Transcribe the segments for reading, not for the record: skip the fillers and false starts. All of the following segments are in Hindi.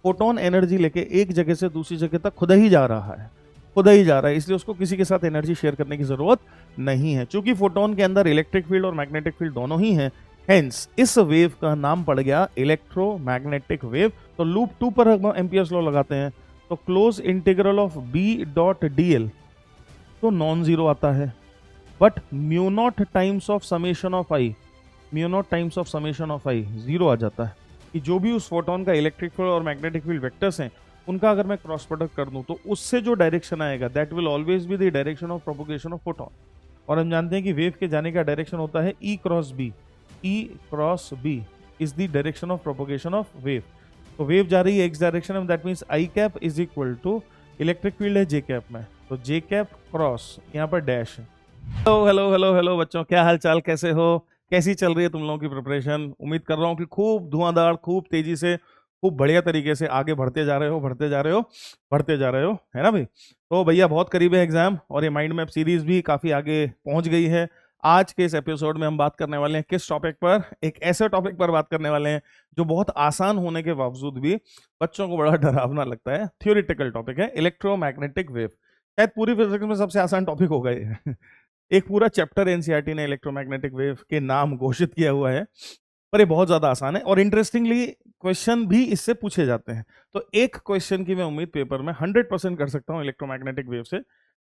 फोटोन एनर्जी लेके एक जगह से दूसरी जगह तक खुद ही जा रहा है, खुद ही जा रहा है, इसलिए उसको किसी के साथ एनर्जी शेयर करने की जरूरत नहीं है। चूंकि फोटोन के अंदर इलेक्ट्रिक फील्ड और मैग्नेटिक फील्ड दोनों ही हैं, हेंस इस वेव का नाम पड़ गया इलेक्ट्रोमैग्नेटिक वेव। तो लूप 2 पर हम एम्पियर्स लॉ लगाते हैं, तो close integral of B dot D L तो नॉन जीरो आता है, but mu naught times of summation of I, mu naught times of summation of I zero आ जाता है कि जो भी उस फोटोन का इलेक्ट्रिक फील्ड और मैग्नेटिक फील्ड वेक्टर्स हैं उनका अगर मैं क्रॉस प्रोडक्ट कर दूं तो उससे जो डायरेक्शन आएगा that will always be the direction of propagation of photon. और हम जानते हैं कि वेव के जाने का डायरेक्शन होता है E cross B, E cross B is the direction of propagation of wave. तो वेव जा रही है एक्स डायरेक्शन में, that means I cap is equal to electric field है जे कैप में, तो जे कैप क्रॉस यहाँ पर डैश है। हेलो हेलो हेलो हेलो बच्चों, क्या हाल चाल, कैसे हो, कैसी चल रही है तुम लोगों की प्रिपरेशन? उम्मीद कर रहा हूँ कि खूब धुआंधार, खूब तेजी से, खूब बढ़िया तरीके से आगे बढ़ते जा रहे हो, बढ़ते जा रहे हो, बढ़ते जा रहे हो, है ना भाई? तो भैया बहुत करीब है एग्जाम और ये माइंड मैप सीरीज भी काफी आगे पहुंच गई है। आज के इस एपिसोड में हम बात करने वाले हैं किस टॉपिक पर? एक ऐसे टॉपिक पर बात करने वाले हैं जो बहुत आसान होने के बावजूद भी बच्चों को बड़ा डरावना लगता है। थ्योरेटिकल टॉपिक है इलेक्ट्रोमैग्नेटिक वेव। शायद पूरी फिजिक्स में सबसे आसान टॉपिक होगा ये। एक पूरा चैप्टर एनसीईआरटी ने इलेक्ट्रोमैग्नेटिक वेव के नाम घोषित किया हुआ है, पर ये बहुत ज्यादा आसान है और इंटरेस्टिंगली क्वेश्चन भी इससे पूछे जाते हैं। तो एक क्वेश्चन की मैं उम्मीद पेपर में 100% कर सकता हूँ इलेक्ट्रोमैग्नेटिक वेव से,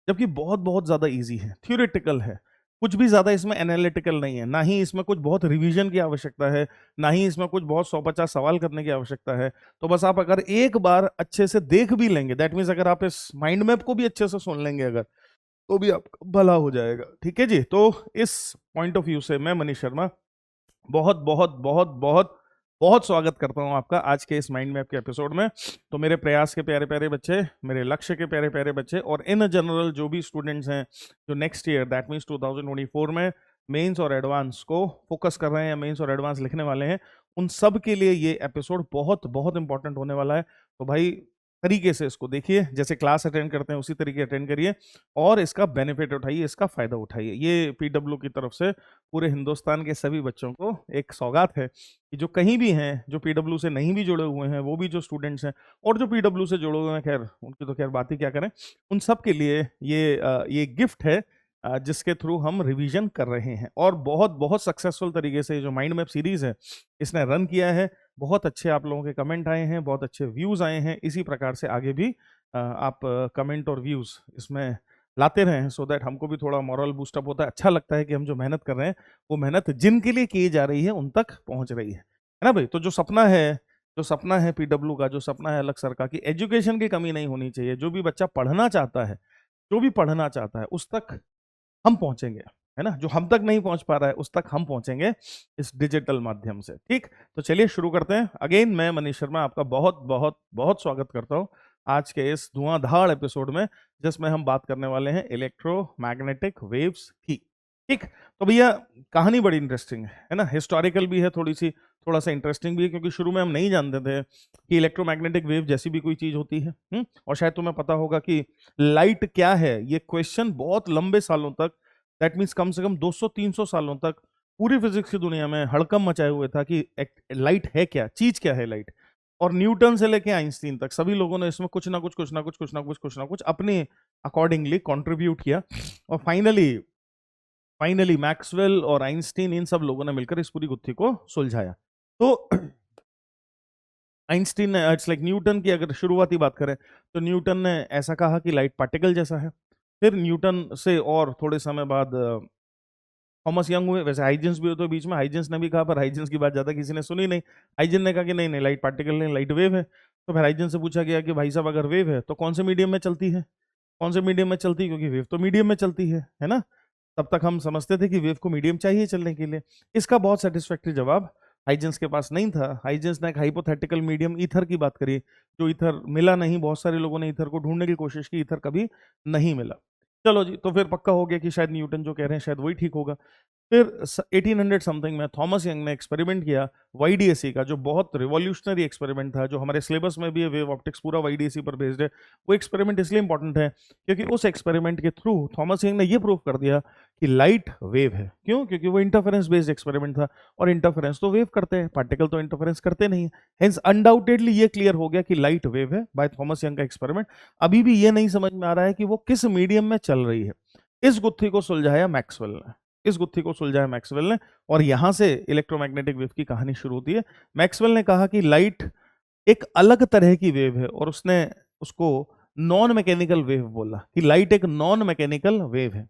जबकि बहुत बहुत ज्यादा इजी है, थ्योरेटिकल है, कुछ भी ज्यादा इसमें एनालिटिकल नहीं है, ना ही इसमें कुछ बहुत रिवीजन की आवश्यकता है, ना ही इसमें कुछ बहुत 150 सवाल करने की आवश्यकता है। तो बस आप अगर एक बार अच्छे से देख भी लेंगे, दैट मीन्स अगर आप इस माइंड मैप को भी अच्छे से सुन लेंगे अगर, तो भी आपका भला हो जाएगा। ठीक है जी? तो इस पॉइंट ऑफ व्यू से मैं मनीष शर्मा बहुत बहुत बहुत बहुत बहुत स्वागत करता हूं आपका आज के इस माइंड मैप के एपिसोड में। तो मेरे प्रयास के प्यारे प्यारे बच्चे, मेरे लक्ष्य के प्यारे प्यारे बच्चे, और इन जनरल जो भी स्टूडेंट्स हैं जो नेक्स्ट ईयर दैट मीन्स 2024 में मेंस और एडवांस को फोकस कर रहे हैं, मेंस और एडवांस लिखने वाले हैं, उन सब के लिए ये एपिसोड बहुत बहुत इंपॉर्टेंट होने वाला है। तो भाई तरीके से इसको देखिए, जैसे क्लास अटेंड करते हैं उसी तरीके अटेंड करिए और इसका बेनिफिट उठाइए, इसका फायदा उठाइए। ये पीडब्ल्यू की तरफ से पूरे हिंदुस्तान के सभी बच्चों को एक सौगात है कि जो कहीं भी हैं, जो पीडब्ल्यू से नहीं भी जुड़े हुए हैं, वो भी जो स्टूडेंट्स हैं और जो पीडब्ल्यू से जुड़े हुए हैं, खैर उनकी तो खैर बात ही क्या करें, उन सब के लिए ये गिफ्ट है जिसके थ्रू हम रिवीजन कर रहे हैं। और बहुत बहुत सक्सेसफुल तरीके से जो माइंड मैप सीरीज है इसने रन किया है, बहुत अच्छे आप लोगों के कमेंट आए हैं, बहुत अच्छे व्यूज आए हैं। इसी प्रकार से आगे भी आप कमेंट और व्यूज इसमें लाते रहें, सो दैट हमको भी थोड़ा मॉरल बूस्टअप होता है, अच्छा लगता है कि हम जो मेहनत कर रहे हैं वो मेहनत जिनके लिए की जा रही है उन तक पहुंच रही है ना भाई? तो जो सपना है, जो सपना है पीडब्ल्यू का, जो सपना है अलग सर का, कि एजुकेशन की कमी नहीं होनी चाहिए, जो भी बच्चा पढ़ना चाहता है, जो भी पढ़ना चाहता है उस तक हम पहुंचेंगे, है ना? जो हम तक नहीं पहुंच पा रहा है उस तक हम पहुंचेंगे इस डिजिटल माध्यम से। ठीक, तो चलिए शुरू करते हैं। अगेन मैं मनीष शर्मा आपका बहुत बहुत बहुत स्वागत करता हूं आज के इस धुआंधार एपिसोड में, जिसमें हम बात करने वाले हैं इलेक्ट्रोमैग्नेटिक वेव्स की। ठीक, तो भैया कहानी बड़ी इंटरेस्टिंग है ना? हिस्टोरिकल भी है थोड़ी सी, थोड़ा सा इंटरेस्टिंग भी है, क्योंकि शुरू में हम नहीं जानते थे कि इलेक्ट्रोमैग्नेटिक वेव जैसी भी कोई चीज होती है। और शायद तुम्हें पता होगा कि लाइट क्या है, ये क्वेश्चन बहुत लंबे सालों तक, दैट मीन्स कम से कम 200-300 सालों तक पूरी फिजिक्स की दुनिया में हड़कंप मचाए हुए था कि लाइट है क्या, चीज क्या है लाइट। और न्यूटन से लेके आइंस्टीन तक सभी लोगों ने इसमें कुछ ना कुछ कुछ ना कुछ कुछ ना कुछ कुछ ना कुछ अपने अकॉर्डिंगली कंट्रीब्यूट किया, और फाइनली फाइनली मैक्सवेल और आइंस्टीन, इन सब लोगों ने मिलकर इस पूरी गुत्थी को सुलझाया। तो आइंस्टीन ने, इट्स लाइक न्यूटन की अगर शुरुआती बात करें तो न्यूटन ने ऐसा कहा कि लाइट पार्टिकल जैसा है। फिर न्यूटन से और थोड़े समय बाद थॉमस यंग हुए, वैसे हाइजेंस भी होते बीच में, हाइजेंस ने भी कहा, पर हाइजेंस की बात ज्यादा किसी ने सुनी नहीं। हाइजेंस ने कहा कि नहीं नहीं, लाइट पार्टिकल नहीं, लाइट वेव है। तो फिर हाइजेंस से पूछा गया कि भाई साहब अगर वेव है तो कौन से मीडियम में चलती है, कौन से मीडियम में चलती है, क्योंकि वेव तो मीडियम में चलती है ना? तब तक हम समझते थे कि वेव को मीडियम चाहिए चलने के लिए। इसका बहुत सेटिस्फैक्टरी जवाब हाइजेंस के पास नहीं था। हाइजेंस ने एक हाइपोथेटिकल मीडियम ईथर की बात करी, जो ईथर मिला नहीं। बहुत सारे लोगों ने ईथर को ढूंढने की कोशिश की, ईथर कभी नहीं मिला। चलो जी, तो फिर पक्का हो गया कि शायद न्यूटन जो कह रहे हैं शायद वही ठीक होगा। फिर 1800 समथिंग में थॉमस यंग ने एक्सपेरिमेंट किया वाईडीएसी का, जो बहुत रिवॉल्यूशनरी एक्सपेरिमेंट था, जो हमारे सिलेबस में भी है, वेव ऑप्टिक्स पूरा वाईडीएसी पर बेस्ड है। वो एक्सपेरिमेंट इसलिए इंपॉर्टेंट है क्योंकि उस एक्सपेरिमेंट के थ्रू थॉमस यंग ने ये प्रूव कर दिया कि लाइट वेव है। क्यों? क्योंकि वो इंटरफेरेंस बेस्ड एक्सपेरिमेंट था, और इंटरफेरेंस तो वेव करते हैं, पार्टिकल तो इंटरफेरेंस करते नहीं है। हेंस अनडाउटेडली ये क्लियर हो गया कि लाइट वेव है बाय थॉमस यंग का एक्सपेरिमेंट। अभी भी ये नहीं समझ में आ रहा है कि वो किस मीडियम में चल रही है। इस गुत्थी को सुलझाया मैक्सवेल ने, इस गुत्थी को सुलझाया मैक्सवेल ने, और यहां से इलेक्ट्रोमैग्नेटिक वेव की कहानी शुरू होती है। मैक्सवेल ने कहा कि लाइट एक अलग तरह की वेव है, और उसने उसको नॉन मैकेनिकल वेव बोला, कि लाइट एक नॉन मैकेनिकल वेव है।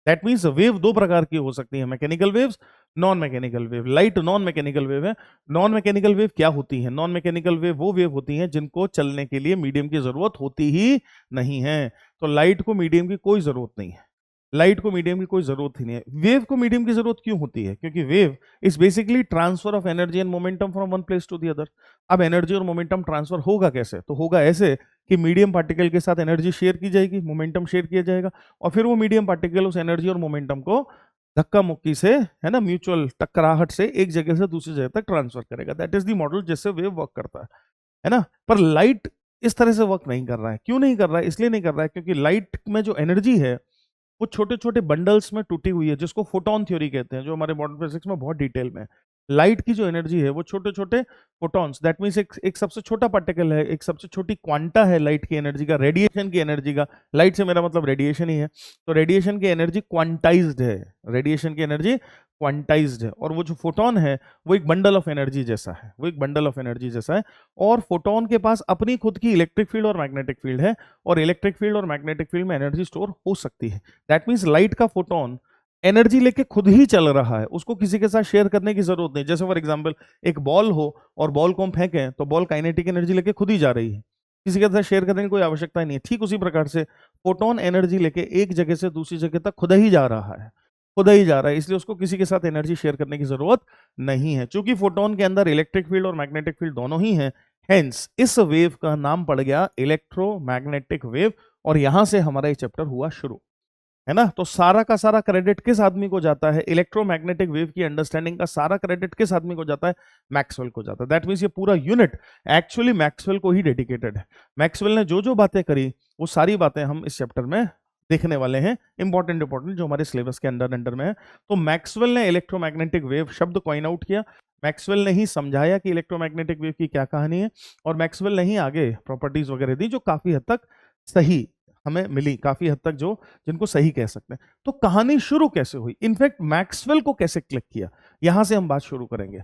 दैट मीन्स वेव दो प्रकार की हो सकती है, mechanical waves, non mechanical wave. Light non mechanical wave है। नॉन मैकेनिकल वेव क्या होती है? नॉन मैकेनिकल वेव वो वेव होती हैं जिनको चलने के लिए मीडियम की जरूरत होती ही नहीं है। तो लाइट को मीडियम की कोई जरूरत नहीं है, लाइट को मीडियम की कोई जरूरत ही नहीं है। वेव को मीडियम की जरूरत क्यों होती है? क्योंकि wave is basically transfer of energy and momentum from one place to the other. अब एनर्जी और मोमेंटम ट्रांसफर होगा कैसे? तो होगा ऐसे कि मीडियम पार्टिकल के साथ एनर्जी शेयर की जाएगी, मोमेंटम शेयर किया जाएगा, और फिर वो मीडियम पार्टिकल उस एनर्जी और मोमेंटम को धक्का मुक्की से, है ना, म्यूचुअल टकराहट से एक जगह से दूसरी जगह तक ट्रांसफर करेगा। दैट इज द मॉडल जिससे वेव वर्क करता है ना। पर लाइट इस तरह से वर्क नहीं कर रहा है। क्यों नहीं कर रहा है? इसलिए नहीं कर रहा है क्योंकि लाइट में जो एनर्जी है वो छोटे छोटे बंडल्स में टूटी हुई है, जिसको फोटोन थ्योरी कहते हैं, जो हमारे मॉडर्न फिजिक्स में बहुत डिटेल में है। लाइट की जो एनर्जी है वो छोटे छोटे फोटॉन्स, दैट मीन्स एक सबसे छोटा पार्टिकल है, एक सबसे छोटी क्वांटा है लाइट की एनर्जी का, रेडिएशन की एनर्जी का। लाइट से मेरा मतलब रेडिएशन ही है। तो रेडिएशन की एनर्जी क्वांटाइज्ड है, रेडिएशन की एनर्जी क्वांटाइज्ड है, और वो जो फोटोन है वो एक बंडल ऑफ एनर्जी जैसा है, वो एक बंडल ऑफ एनर्जी जैसा है। और फोटोन के पास अपनी खुद की इलेक्ट्रिक फील्ड और मैग्नेटिक फील्ड है, और इलेक्ट्रिक फील्ड और मैग्नेटिक फील्ड में एनर्जी स्टोर हो सकती है। दैट मीन्स लाइट का फोटोन एनर्जी लेके खुद ही चल रहा है, उसको किसी के साथ शेयर करने की जरूरत नहीं। जैसे फॉर एग्जांपल एक बॉल हो और बॉल को हम फेंकें तो बॉल काइनेटिक एनर्जी लेके खुद ही जा रही है, किसी के साथ शेयर करने की कोई आवश्यकता नहीं है। ठीक उसी प्रकार से फोटोन एनर्जी लेके एक जगह से दूसरी जगह तक खुद ही जा रहा है, खुद ही जा रहा है, इसलिए उसको किसी के साथ एनर्जी शेयर करने की जरूरत नहीं है। चूंकि फोटोन के अंदर इलेक्ट्रिक फील्ड और मैग्नेटिक फील्ड दोनों ही हैं, हेंस इस वेव का नाम पड़ गया इलेक्ट्रोमैग्नेटिक वेव। और यहां से हमारा ये चैप्टर हुआ शुरू, है ना। तो सारा का सारा क्रेडिट किस आदमी को जाता है? इलेक्ट्रोमैग्नेटिक वेव की अंडरस्टैंडिंग का सारा क्रेडिट किस आदमी को जाता है? मैक्सवेल को जाता है। दैट मींस ये पूरा यूनिट एक्चुअली मैक्सवेल को ही डेडिकेटेड है। मैक्सवेल ने जो जो बातें करी वो सारी बातें हम इस चैप्टर में देखने वाले हैं, इंपॉर्टेंट इंपॉर्टेंट जो हमारे सिलेबस के अंडर में है। तो मैक्सवेल ने इलेक्ट्रोमैग्नेटिक वेव शब्द कॉइन आउट किया, मैक्सवेल ने ही समझाया कि इलेक्ट्रोमैग्नेटिक वेव की क्या कहानी है, और मैक्सवेल ने ही आगे प्रॉपर्टीज वगैरह दी जो काफी हद तक सही हमें मिली, काफी हद तक जो जिनको सही कह सकते हैं। तो कहानी शुरू कैसे हुई, इनफैक्ट मैक्सवेल को कैसे क्लिक किया, यहां से हम बात शुरू करेंगे।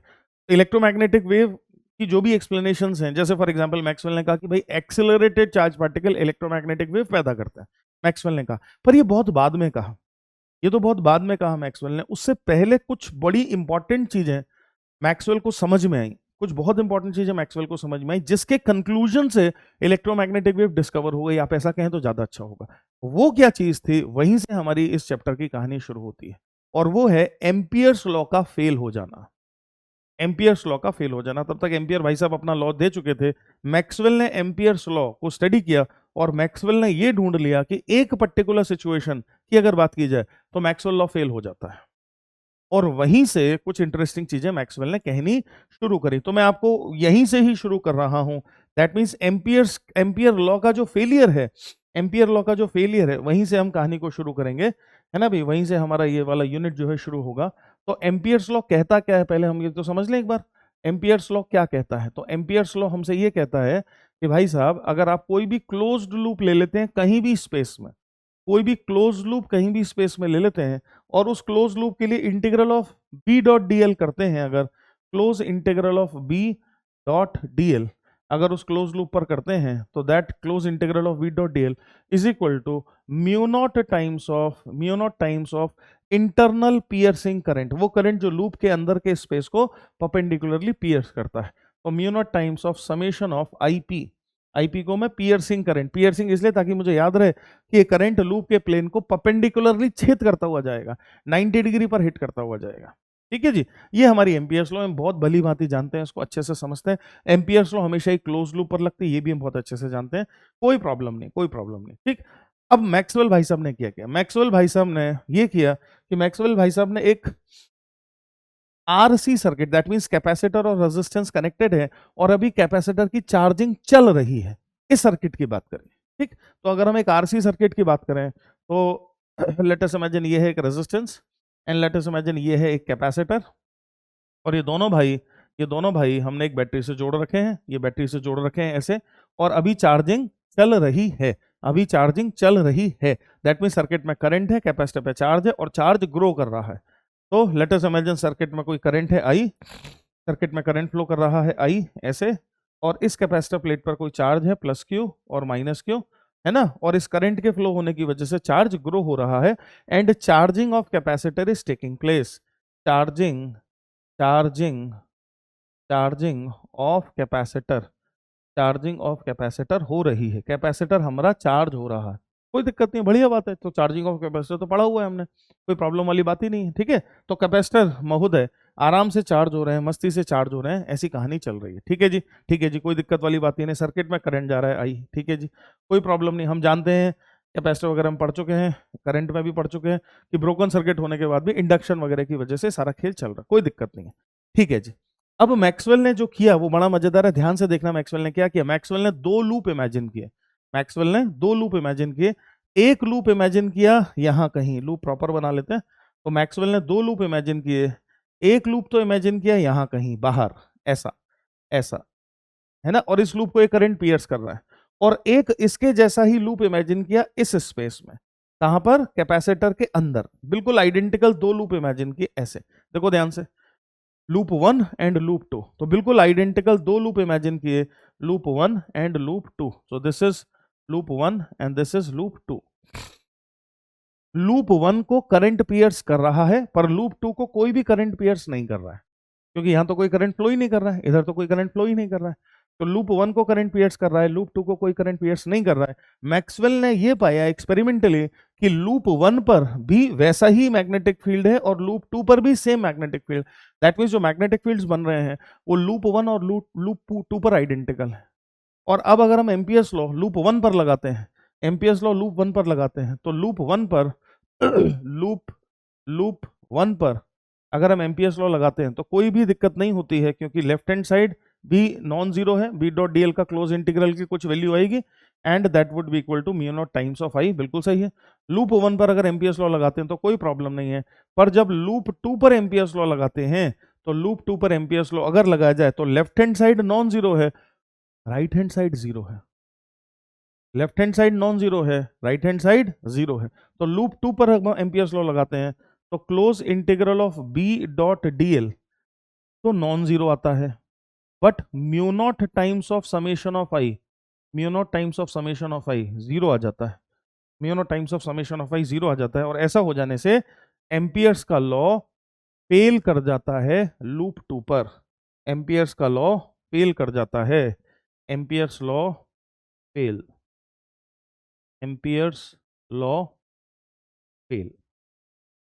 इलेक्ट्रोमैग्नेटिक वेव की जो भी एक्सप्लेनेशंस हैं, जैसे फॉर एग्जांपल मैक्सवेल ने कहा कि भाई accelerated charge particle electromagnetic wave पैदा करता है, मैक्सवेल ने कहा। पर ये बहुत बाद में कहा, ये तो बहुत बाद में कहा मैक्सवेल ने। उससे पहले कुछ बड़ी इंपॉर्टेंट चीजें मैक्सवेल को समझ में आई, कुछ बहुत इंपॉर्टेंट चीजें मैक्सवेल को समझ में आई, जिसके कंक्लूजन से इलेक्ट्रोमैग्नेटिक वेव डिस्कवर हो गई। आप ऐसा कहें तो ज्यादा अच्छा होगा। वो क्या चीज थी, वहीं से हमारी इस चैप्टर की कहानी शुरू होती है, और वो है एम्पियर्स लॉ का फेल हो जाना। एम्पियर्स लॉ का फेल हो जाना। तब तक एम्पियर भाई साहब अपना लॉ दे चुके थे। मैक्सवेल ने एम्पियर्स लॉ को स्टडी किया, और मैक्सवेल ने यह ढूंढ लिया कि एक पर्टिकुलर सिचुएशन की अगर बात की जाए तो मैक्सवेल लॉ फेल हो जाता है। और वहीं से कुछ इंटरेस्टिंग चीजें मैक्सवेल ने कहनी शुरू करी। तो मैं आपको यहीं से ही शुरू कर रहा हूं। दैट मीन्स एम्पियर लॉ का जो फेलियर है, एम्पियर लॉ का जो फेलियर है, वहीं से हम कहानी को शुरू करेंगे, है ना भाई। वहीं से हमारा ये वाला यूनिट जो है शुरू होगा। तो एम्पियर्स लॉ कहता क्या है, पहले हम ये तो समझ लें एक बार। एम्पियर्स लॉ क्या कहता है? तो एम्पियर्स लॉ हमसे ये कहता है कि भाई साहब, अगर आप कोई भी क्लोज्ड लूप ले लेते हैं कहीं भी स्पेस में, कोई भी क्लोज लूप कहीं भी स्पेस में ले लेते हैं, और उस क्लोज लूप के लिए integral of B dot D L करते हैं, अगर close integral of B dot D L अगर उस क्लोज लूप पर करते हैं, तो that close integral of B dot D L is equal to mu naught times of internal piercing current, वो करंट जो लूप के अंदर के स्पेस को परपेंडिकुलरली पियर्स करता है। तो mu naught times of summation of IP, IP को मैं पियर्सिंग करंट, पियर्सिंग इसलिए ताकि मुझे याद रहे कि ये करंट लूप के प्लेन को परपेंडिकुलरली छेद करता हुआ जाएगा, 90 डिग्री पर हिट करता हुआ जाएगा। ठीक है जी। ये हमारी एम्पियर्स लॉ हम बहुत भली भांति जानते हैं, इसको अच्छे से समझते हैं। एम्पियर्स लॉ हमेशा ही क्लोज लूप पर लगती है, ये भी हम बहुत अच्छे से जानते हैं। कोई प्रॉब्लम नहीं, कोई प्रॉब्लम नहीं। ठीक। अब मैक्सवेल भाई साहब ने क्या किया? मैक्सवेल भाई साहब ने ये किया कि मैक्सवेल भाई साहब ने एक RC circuit, that means capacitor और रेजिस्टेंस कनेक्टेड है और अभी कैपेसिटर की चार्जिंग चल रही है, इस सर्किट की बात करें, ठीक। तो अगर हम एक आरसी सर्किट की बात करें तो लेट अस इमेजिन ये है एक resistance and let us imagine ये है एक कैपेसिटर, और ये दोनों भाई हमने एक बैटरी से जोड़ रखे हैं, ये बैटरी से जोड़ रखे हैं ऐसे, और अभी चार्जिंग चल रही है, अभी चार्जिंग चल रही है। दैट मीन सर्किट में करंट है, कैपेसिटर पे चार्ज है और चार्ज ग्रो कर रहा है। तो लेट अस इमेजिन सर्किट में कोई करंट है आई, सर्किट में करंट फ्लो कर रहा है आई ऐसे, और इस कैपेसिटर प्लेट पर कोई चार्ज है प्लस क्यू और माइनस क्यू, है ना, और इस करंट के फ्लो होने की वजह से चार्ज ग्रो हो रहा है and charging of capacitor is taking place. Charging charging charging of capacitor, charging of capacitor हो रही है, कैपेसिटर हमारा चार्ज हो रहा है, कोई दिक्कत नहीं, बढ़िया बात है। तो चार्जिंग ऑफ कैपेसिटर तो पढ़ा हुआ है हमने, कोई प्रॉब्लम वाली बात ही नहीं है, ठीक है। तो कैपेसिटर महोदय आराम से चार्ज हो रहे हैं, मस्ती से चार्ज हो रहे हैं, ऐसी कहानी चल रही है, ठीक है जी, ठीक है जी, कोई दिक्कत वाली बात ही नहीं। सर्किट में करंट जा रहा है आई, ठीक है जी, कोई प्रॉब्लम नहीं। हम जानते हैं कैपेसिटर वगैरह हम पढ़ चुके हैं, करंट में भी पढ़ चुके हैं कि ब्रोकन सर्किट होने के बाद भी इंडक्शन वगैरह की वजह से सारा खेल चल रहा है, कोई दिक्कत नहीं है, ठीक है जी। अब मैक्सवेल ने जो किया वो बड़ा मजेदार है, ध्यान से देखना मैक्सवेल ने क्या किया। मैक्सवेल ने दो लूप इमेजिन किए, मैक्सवेल ने दो लूप इमेजिन किए। एक लूप इमेजिन किया यहां कहीं, लूप प्रॉपर बना लेते हैं, तो मैक्सवेल ने दो लूप इमेजिन किए, एक लूप तो इमेजिन किया यहां कहीं बाहर, ऐसा ऐसा, है ना, और इस लूप को एक करंट पियर्स कर रहा है, और एक इसके जैसा ही लूप इमेजिन किया इस स्पेस में, कहां पर, कैपेसिटर के अंदर, बिल्कुल आइडेंटिकल दो लूप इमेजिन किए ऐसे, देखो ध्यान से, लूप 1 एंड लूप 2, तो बिल्कुल आइडेंटिकल दो लूप इमेजिन किए, loop 1 and loop 2, so this is loop 1 and this is loop 2। Loop 1 को करंट पियर्स कर रहा है पर लूप 2 को कोई भी करंट पियर्स नहीं कर रहा है, क्योंकि यहां तो कोई करंट फ्लो ही नहीं कर रहा है, इधर तो कोई करंट फ्लो ही नहीं कर रहा है। तो लूप 1 को करंट पियर्स कर रहा है, लूप 2 को कोई करंट पियर्स नहीं कर रहा है। मैक्सवेल ने यह पाया एक्सपेरिमेंटली कि लूप 1 पर भी वैसा ही मैग्नेटिक फील्ड है और लूप 2 पर भी same magnetic field, that means जो मैग्नेटिक फील्ड्स बन रहे हैं वो लूप 1 और लूप 2 पर आइडेंटिकल है। और अब अगर हम एम्पियर्स लॉ लूप 1 पर लगाते हैं, एम्पियर्स लॉ लूप 1 पर लगाते हैं, तो लूप 1 पर लूप 1 पर अगर हम एम्पियर्स लॉ लगाते हैं तो कोई भी दिक्कत नहीं होती है, क्योंकि लेफ्ट हैंड साइड भी नॉन जीरो है, बी डॉट डी एल का क्लोज इंटीग्रल की कुछ वैल्यू आएगी and that would be equal to mu naught times of I, बिल्कुल सही है। लूप 1 पर अगर एम्पियर्स लॉ लगाते हैं तो कोई प्रॉब्लम नहीं है, पर जब लूप 2 पर एम्पियर्स लॉ लगाते हैं तो लूप 2 पर एम्पियर्स लॉ अगर लगाया जाए तो left hand side non zero है, राइट हैंड साइड जीरो है, left hand side non zero है, राइट हैंड साइड जीरो है। तो लूप 2 पर हम एम्पियर्स लॉ लगाते हैं तो close integral of B dot D L तो नॉन जीरो आता है, but mu naught times of summation of I, mu naught times of summation of I zero आ जाता है, mu naught times of summation of I zero आ जाता है। और ऐसा हो जाने से एम्पियर्स का लॉ फेल कर जाता है लूप 2 पर, एम्पियर्स का लॉ फेल कर जाता है, Ampere's law fail, Ampere's law fail.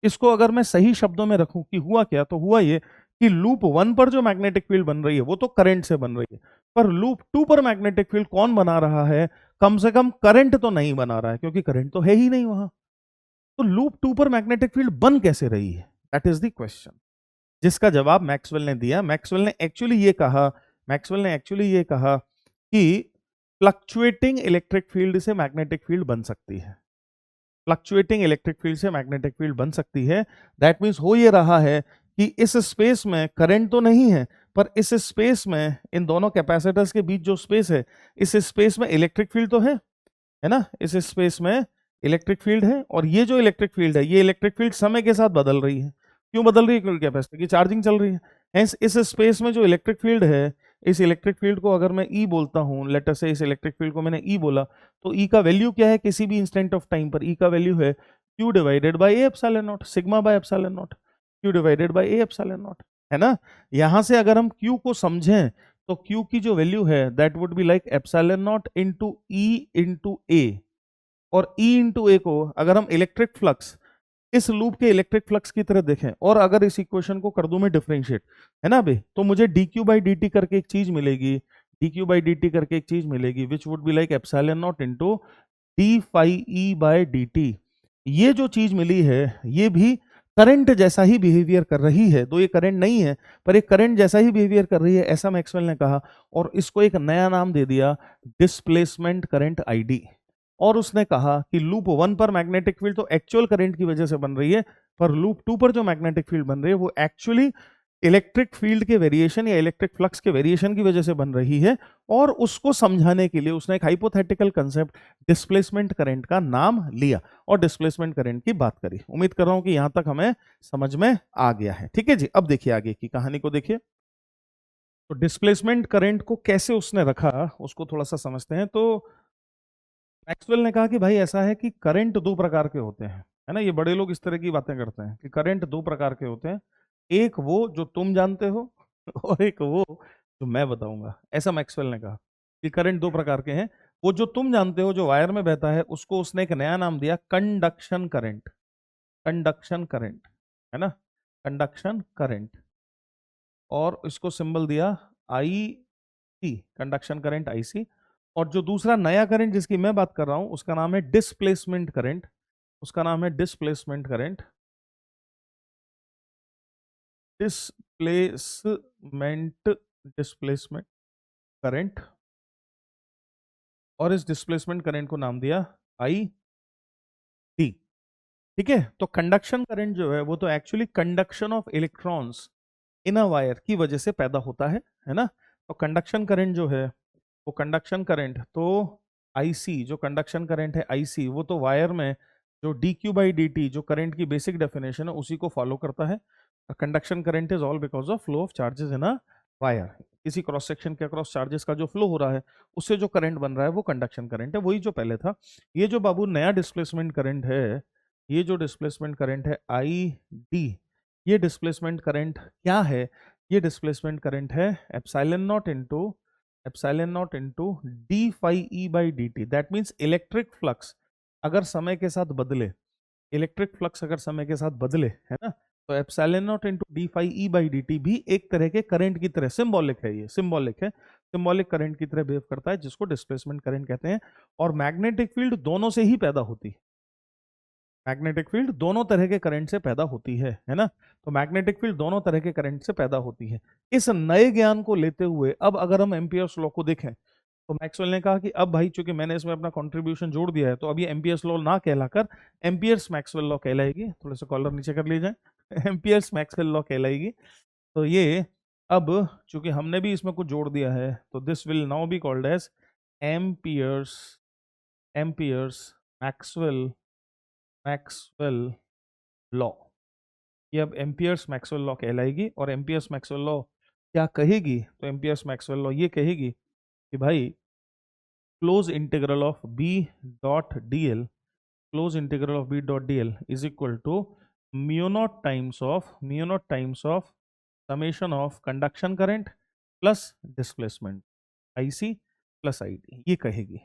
इसको अगर मैं सही शब्दों में रखूं कि हुआ क्या, तो हुआ ये कि लूप 1 पर जो मैग्नेटिक फील्ड बन रही है वो तो करंट से बन रही है, पर लूप 2 पर मैग्नेटिक फील्ड कौन बना रहा है, कम से कम करंट तो नहीं बना रहा है, क्योंकि करंट तो है ही नहीं वहां। तो लूप 2 पर मैग्नेटिक फील्ड बन कैसे रही है, दैट इज द क्वेश्चन, जिसका जवाब मैक्सवेल ने दिया। मैक्सवेल ने एक्चुअली ये कहा कि फ्लक्चुएटिंग इलेक्ट्रिक फील्ड से मैग्नेटिक फील्ड बन सकती है, फ्लक्चुएटिंग इलेक्ट्रिक फील्ड से मैग्नेटिक फील्ड बन सकती है। दैट मींस हो ये रहा है कि इस स्पेस में करंट तो नहीं है, पर इस स्पेस में इन दोनों कैपेसिटर्स के बीच जो स्पेस है, इस स्पेस में इलेक्ट्रिक फील्ड तो है ना, इस स्पेस में इलेक्ट्रिक फील्ड है, और ये जो इलेक्ट्रिक फील्ड है ये इलेक्ट्रिक फील्ड समय के साथ बदल रही है। क्यों बदल रही है, क्योंकि कैपेसिटर की चार्जिंग चल रही है। हेंस इस स्पेस में जो इलेक्ट्रिक फील्ड है, इस इलेक्ट्रिक फील्ड को अगर मैं ई बोलता हूं, लेट अस से इस इलेक्ट्रिक फील्ड को मैंने ई बोला, तो ई का वैल्यू क्या है किसी भी इंस्टेंट ऑफ टाइम पर, ई का वैल्यू है Q divided by A epsilon not, sigma bye epsilon not, Q divided by A epsilon not, है ना। यहां से अगर हम क्यू को समझें तो क्यू की जो वैल्यू है that would be like epsilon naught into E into A, और ई इंटू ए को अगर हम इलेक्ट्रिक फ्लक्स, इस लूप के इलेक्ट्रिक फ्लक्स की तरह देखें, और अगर इस इक्वेशन को कर दूं मैं डिफरेंशिएट, है ना भाई, तो मुझे dq बाई डी टी करके एक चीज मिलेगी, dq बाई डी टी करके एक चीज मिलेगी which would be like epsilon naught into D phi E by D T, ये जो चीज मिली है ये भी करंट जैसा ही बिहेवियर कर रही है। तो ये करंट नहीं है पर एक करंट जैसा ही बिहेवियर कर रही है, ऐसा मैक्सवेल ने कहा और इसको एक नया नाम दे दिया डिस्प्लेसमेंट करंट आईडी। और उसने कहा कि लूप 1 पर मैग्नेटिक फील्ड तो एक्चुअल करंट की वजह से बन रही है, पर लूप 2 पर जो मैग्नेटिक फील्ड बन रही है वो एक्चुअली इलेक्ट्रिक फील्ड के वेरिएशन या इलेक्ट्रिक फ्लक्स के वेरिएशन की वजह से बन रही है। और उसको समझाने के लिए उसने एक हाइपोथेटिकल कंसेप्ट डिस्प्लेसमेंट करंट का नाम लिया और डिस्प्लेसमेंट करंट की बात करी। उम्मीद कर रहा हूं कि यहां तक हमें समझ में आ गया है। ठीक है जी, अब देखिए आगे की कहानी को देखिए। तो डिस्प्लेसमेंट करंट को कैसे उसने रखा उसको थोड़ा सा समझते हैं। तो मैक्सवेल ने कहा कि भाई ऐसा है कि करंट दो प्रकार के होते हैं, है ना। ये बड़े लोग इस तरह की बातें करते हैं कि करंट दो प्रकार के होते हैं, एक वो जो तुम जानते हो और एक वो जो मैं बताऊंगा। ऐसा मैक्सवेल ने कहा कि करंट दो प्रकार के हैं। वो जो तुम जानते हो जो वायर में बहता है उसको उसने एक नया नाम दिया कंडक्शन करंट। कंडक्शन करंट, है ना, कंडक्शन करंट। और इसको सिंबल दिया आई सी, कंडक्शन करंट आई सी। और जो दूसरा नया करंट जिसकी मैं बात कर रहा हूं उसका नाम है डिस्प्लेसमेंट करंट। उसका नाम है displacement current. Displacement, displacement current. और इस डिस्प्लेसमेंट करंट को नाम दिया आई डी। ठीक है, तो कंडक्शन करंट जो है वो तो actually conduction of electrons in a wire की वजह से पैदा होता है ना। तो कंडक्शन करंट जो है वो कंडक्शन करंट तो आईसी, जो कंडक्शन करंट है आईसी वो तो वायर में जो D Q by D T जो करंट की बेसिक डेफिनेशन है उसी को फॉलो करता है। Conduction current is all because of flow of charges in a wire. किसी क्रॉस सेक्शन के अक्रॉस चार्जेस का जो फ्लो हो रहा है उससे जो करंट बन रहा है वो कंडक्शन करंट है, वही जो पहले था। ये जो बाबू नया डिस्प्लेसमेंट करंट है, ये जो डिस्प्लेसमेंट करंट है आई डी, ये डिस्प्लेसमेंट करंट क्या है? ये डिस्प्लेसमेंट करंट है epsilon naught into D phi E by D T. That means electric flux अगर समय के साथ बदले, इलेक्ट्रिक फ्लक्स अगर समय के साथ बदले, है ना, तो epsilon naught into D phi E by D T भी एक तरह के करंट की तरह सिंबॉलिक है। ये सिंबॉलिक है, सिंबॉलिक करंट की तरह बिहेव करता है जिसको डिस्प्लेसमेंट करंट कहते हैं। और मैग्नेटिक फील्ड दोनों से ही पैदा होती है। मैग्नेटिक फील्ड दोनों तरह के करंट से पैदा होती है ना। तो मैग्नेटिक फील्ड दोनों तरह के करंट से पैदा होती है। इस नए ज्ञान को लेते हुए अब अगर हम एम्पियर्स लॉ को देखें तो मैक्सवेल ने कहा कि अब भाई चूंकि मैंने इसमें अपना कंट्रीब्यूशन जोड़ दिया है तो अब ये एम्पियर्स लॉ ना कहलाकर एम्पियर्स मैक्सवेल लॉ कहलाएगी। थोड़े से कॉलर नीचे कर लीजिए। एम्पियर्स मैक्सवेल लॉ कहलाएगी। तो ये अब चूंकि हमने भी इसमें कुछ जोड़ दिया है तो this will now be called as Ampere's, Ampere's Maxwell, Maxwell law. ये अब एम्पियर्स मैक्सवेल लॉ कहलाएगी। और एम्पियर्स मैक्सवेल लॉ क्या कहेगी? तो एम्पियर्स मैक्सवेल लॉ ये कहेगी कि भाई close integral of B dot D L, close integral of B dot D L is equal to mu naught times of summation of conduction current plus displacement I C plus I D. ये कहेगी,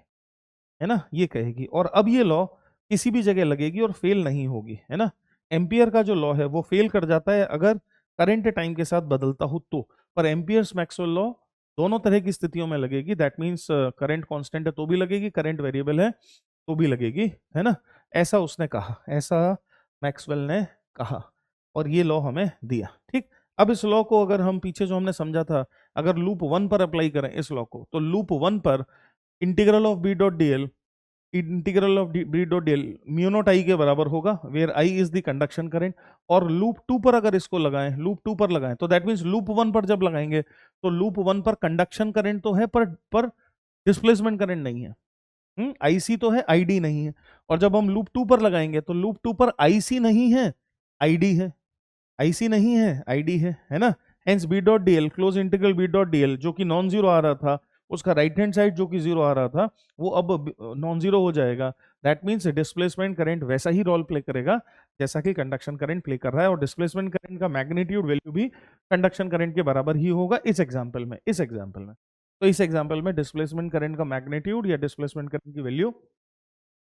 है ना, ये कहेगी। और अब ये लॉ किसी भी जगह लगेगी और फेल नहीं होगी, है ना। एम्पियर का जो लॉ है वो फेल कर जाता है अगर करंट टाइम के साथ बदलता हो तो, पर एम्पियर्स मैक्सवेल लॉ दोनों तरह की स्थितियों में लगेगी। दैट मीन्स करंट कांस्टेंट है तो भी लगेगी, करंट वेरिएबल है तो भी लगेगी, है ना। ऐसा उसने कहा, ऐसा मैक्सवेल ने कहा और ये लॉ हमें दिया। ठीक, अब इस लॉ को अगर हम पीछे जो हमने समझा था अगर लूप 1 पर अप्लाई करें इस लॉ को, तो लूप 1 पर integral of B dot D L, integral of B dot D L mu naught I के बराबर होगा, where I is the conduction current. और लूप 2 पर अगर इसको लगाएं, लूप 2 पर लगाएं तो दैट मींस लूप 1 पर जब लगाएंगे तो लूप 1 पर कंडक्शन करंट तो है पर डिस्प्लेसमेंट करंट नहीं है। आईसी तो है, आईडी नहीं है। और जब हम लूप 2 पर लगाएंगे तो लूप 2 पर आईसी नहीं है, आईडी है, आईसी नहीं है, आईडी है ना। Hence B dot D L, close integral B dot D L जो कि नॉन जीरो आ रहा था, उसका राइट हैंड साइड जो कि जीरो आ रहा था वो अब नॉन जीरो हो जाएगा। दैट मीन्स डिस्प्लेसमेंट करंट वैसा ही रोल प्ले करेगा जैसा कि कंडक्शन करंट प्ले कर रहा है। और डिस्प्लेसमेंट करंट का मैग्नीट्यूड वैल्यू भी कंडक्शन करंट के बराबर ही होगा इस एग्जाम्पल में, इस एग्जाम्पल में। तो इस एग्जाम्पल में डिस्प्लेसमेंट करंट का मैग्नीट्यूड या डिस्प्लेसमेंट करंट की वैल्यू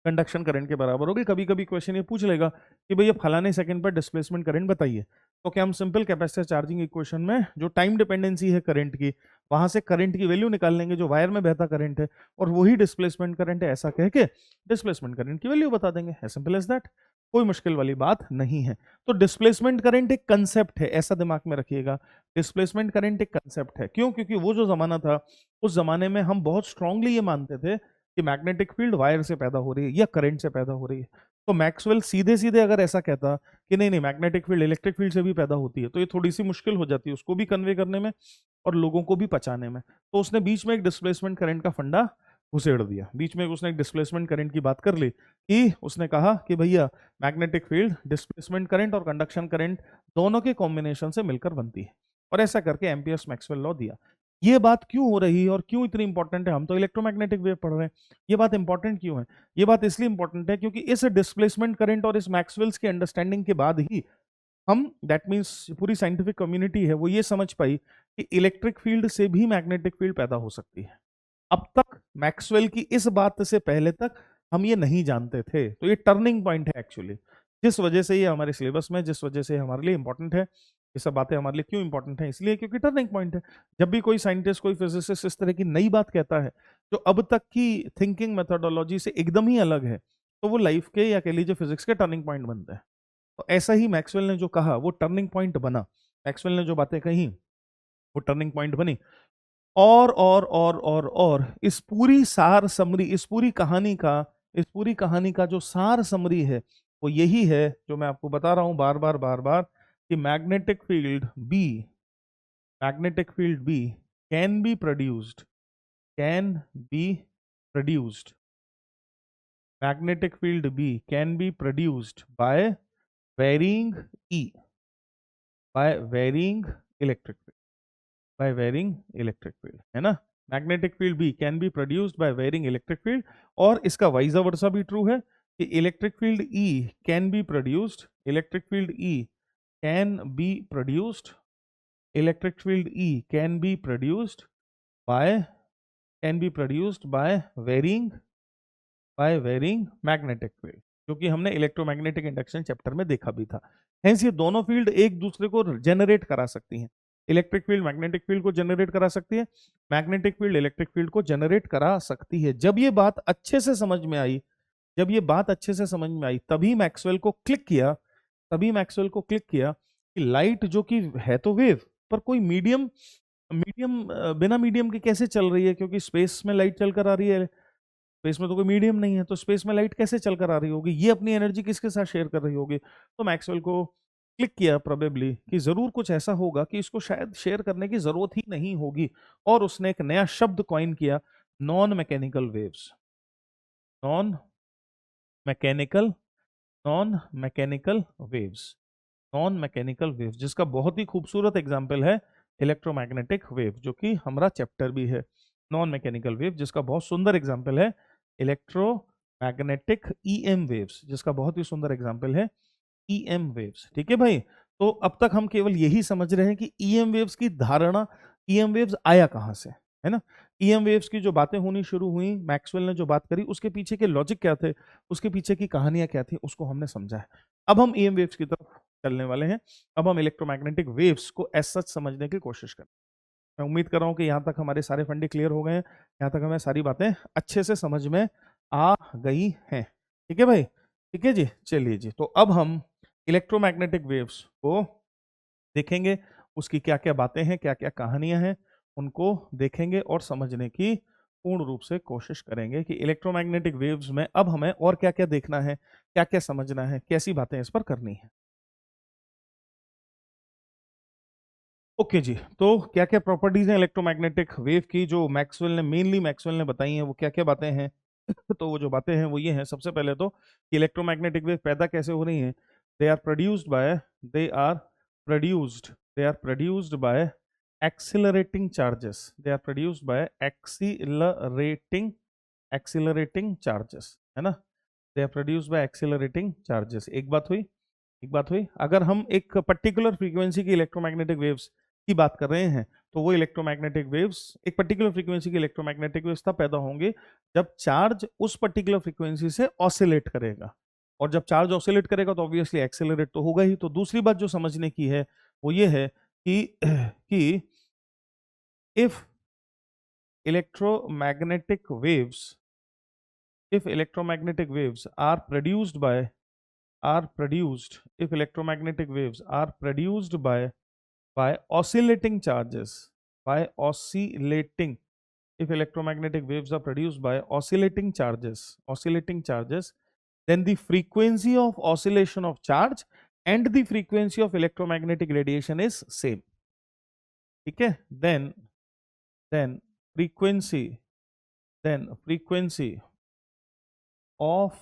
कंडक्शन करंट के बराबर होगी। कभी कभी क्वेश्चन ये पूछ लेगा कि भैया फलाने सेकंड पर डिस्प्लेसमेंट करंट बताइए, तो क्या हम सिंपल कैपेसिटर चार्जिंग इक्वेशन में जो टाइम डिपेंडेंसी है करंट की, वहां से करंट की वैल्यू निकाल लेंगे जो वायर में बहता करंट है, और वही डिस्प्लेसमेंट करंट है ऐसा कह के डिस्प्लेसमेंट करंट की वैल्यू बता देंगे। एज सिंपल एज दैट, कोई मुश्किल वाली बात नहीं है। तो डिस्प्लेसमेंट करंट एक कंसेप्ट है, ऐसा दिमाग में रखिएगा। डिस्प्लेसमेंट करंट एक कंसेप्ट है, क्यों? क्योंकि वो जो जमाना था, उस जमाने में हम बहुत स्ट्रांगली ये मानते थे कि मैग्नेटिक फील्ड वायर से पैदा हो रही है या करंट से पैदा हो रही है। तो मैक्सवेल सीधे सीधे अगर ऐसा कहता कि नहीं नहीं मैग्नेटिक फील्ड इलेक्ट्रिक फील्ड से भी पैदा होती है, तो ये थोड़ी सी मुश्किल हो जाती है उसको भी कन्वे करने में और लोगों को भी पचाने में। तो उसने बीच में एक डिस्प्लेसमेंट करंट का फंडा घुसेड़ दिया, बीच में उसने एक डिस्प्लेसमेंट करंट की बात कर ली कि उसने कहा कि भैया मैग्नेटिक फील्ड डिस्प्लेसमेंट करंट और कंडक्शन करंट दोनों के कॉम्बिनेशन से मिलकर बनती है, और ऐसा करके एम्पियर्स मैक्सवेल लॉ दिया। ये बात क्यों हो रही है और क्यों इतनी इंपॉर्टेंट है? हम तो इलेक्ट्रोमैग्नेटिक वेव पढ़ रहे हैं, ये बात इंपॉर्टेंट क्यों है? ये बात इसलिए इंपॉर्टेंट है क्योंकि इस डिस्प्लेसमेंट करंट और इस मैक्सवेल्स की अंडरस्टैंडिंग के बाद ही हम, दैट मीन्स पूरी साइंटिफिक कम्युनिटी है वो ये समझ पाई कि इलेक्ट्रिक फील्ड से भी मैग्नेटिक फील्ड पैदा हो सकती है। अब तक मैक्सवेल की इस बात से पहले तक हम ये नहीं जानते थे। तो ये टर्निंग पॉइंट है एक्चुअली, जिस वजह से ये हमारे सिलेबस में, जिस वजह से हमारे लिए इंपॉर्टेंट है। ये सब बातें हमारे लिए क्यों इंपॉर्टेंट है? इसलिए क्योंकि टर्निंग पॉइंट है। जब भी कोई साइंटिस्ट, कोई फिजिसिस्ट इस तरह की नई बात कहता है जो अब तक की थिंकिंग मेथोडोलॉजी से एकदम ही अलग है, तो वो लाइफ के या कह लीजिए फिजिक्स के टर्निंग पॉइंट बनते हैं। तो ऐसा ही मैक्सवेल ने जो कहा वो टर्निंग पॉइंट बना, मैक्सवेल ने जो बातें कही वो टर्निंग पॉइंट बनी। और इस पूरी सार समरी, इस पूरी कहानी का जो सार समरी है वो यही है जो मैं आपको बता रहा हूं बार बार कि magnetic field B can be produced, can be produced magnetic field B can be produced by varying E, by varying electric field, by varying electric field, है ना। Magnetic field B can be produced by varying electric field, और इसका वाइज वर्सा भी ट्रू है कि electric field E can be produced, electric field E can be produced, electric field E can be produced by, can be produced by varying magnetic field, जो कि हमने इलेक्ट्रोमैग्नेटिक इंडक्शन चैप्टर में देखा भी था। हेंस ये दोनों फील्ड एक दूसरे को जनरेट करा सकती हैं। इलेक्ट्रिक फील्ड मैग्नेटिक फील्ड को जनरेट करा सकती है, मैग्नेटिक फील्ड इलेक्ट्रिक फील्ड को जनरेट करा सकती है। जब ये बात अच्छे से समझ में आई, जब ये बात अच्छे से समझ में आई, तभी मैक्सवेल को क्लिक किया, तभी मैक्सवेल को क्लिक किया कि लाइट जो कि है तो वेव, पर कोई मीडियम, बिना मीडियम के कैसे चल रही है? क्योंकि स्पेस में लाइट चलकर आ रही है, स्पेस में तो कोई मीडियम नहीं है, तो स्पेस में लाइट कैसे चलकर आ रही होगी? ये अपनी एनर्जी किसके साथ शेयर कर रही होगी? तो मैक्सवेल को क्लिक किया प्रोबेबली कि जरूर कुछ ऐसा होगा कि इसको शायद शेयर करने की जरूरत ही नहीं होगी, और उसने एक नया शब्द कॉइन किया, non mechanical waves, non mechanical, non mechanical waves, non mechanical waves, जिसका बहुत ही खूबसूरत एग्जाम्पल है इलेक्ट्रोमैग्नेटिक वेव, जो कि हमारा चैप्टर भी है। नॉन मैकेनिकल वेव जिसका बहुत सुंदर एग्जाम्पल है इलेक्ट्रोमैग्नेटिक ईएम वेव्स, जिसका बहुत ही सुंदर एग्जाम्पल है ईएम वेव्स। ठीक है भाई, तो अब तक हम केवल यही समझ रहे हैं कि ईएम वेव्स की धारणा, ईएम वेव्स आया कहां से, है ना। ईएम वेव्स की जो बातें होनी शुरू हुई, मैक्सवेल ने जो बात करी, उसके पीछे के लॉजिक क्या थे, उसके पीछे की कहानियां क्या थी, उसको हमने समझा है। अब हम ईएम वेव्स की तरफ चलने वाले हैं। अब हम इलेक्ट्रोमैग्नेटिक वेव्स को एज सच समझने की कोशिश करें। मैं उम्मीद कर रहा हूं कि यहाँ तक हमारे सारे फंडे क्लियर हो गए हैं, यहाँ तक हमें सारी बातें अच्छे से समझ में आ गई हैं। ठीक है भाई, ठीक है जी, चलिए जी। तो अब हम इलेक्ट्रोमैग्नेटिक वेव्स को देखेंगे, उसकी क्या क्या बातें हैं, क्या क्या कहानियां हैं, उनको देखेंगे और समझने की पूर्ण रूप से कोशिश करेंगे कि इलेक्ट्रोमैग्नेटिक वेव्स में अब हमें और क्या क्या देखना है, क्या क्या समझना है, कैसी बातें इस पर करनी है। ओके जी, तो क्या क्या प्रॉपर्टीज हैं इलेक्ट्रोमैग्नेटिक वेव की जो मैक्सवेल ने बताई हैं, वो क्या क्या बातें हैं? तो वो जो बातें हैं वो ये हैं, सबसे पहले तो कि इलेक्ट्रोमैग्नेटिक वेव पैदा कैसे हो रही हैं। They are produced by they are produced they are produced by accelerating charges, they are produced by accelerating charges, है ना। They are produced by accelerating charges. एक बात हुई, अगर हम एक पर्टिकुलर फ्रीक्वेंसी की इलेक्ट्रोमैग्नेटिक वेव्स की बात कर रहे हैं, तो वो इलेक्ट्रोमैग्नेटिक वेव्स, एक पर्टिकुलर फ्रीक्वेंसी के इलेक्ट्रोमैग्नेटिक वेव्स तब पैदा होंगे जब चार्ज उस पर्टिकुलर फ्रीक्वेंसी से ऑसिलेट करेगा, और जब चार्ज ऑसिलेट करेगा तो ऑब्वियसली एक्सेलरेट तो होगा ही। तो दूसरी बात जो समझने की है वो ये है कि if electromagnetic waves if electromagnetic waves are produced by are produced if electromagnetic waves are produced by oscillating charges, by oscillating if electromagnetic waves are produced by oscillating charges, then the frequency of oscillation of charge and the frequency of electromagnetic radiation is same. ठीक है, then frequency frequency of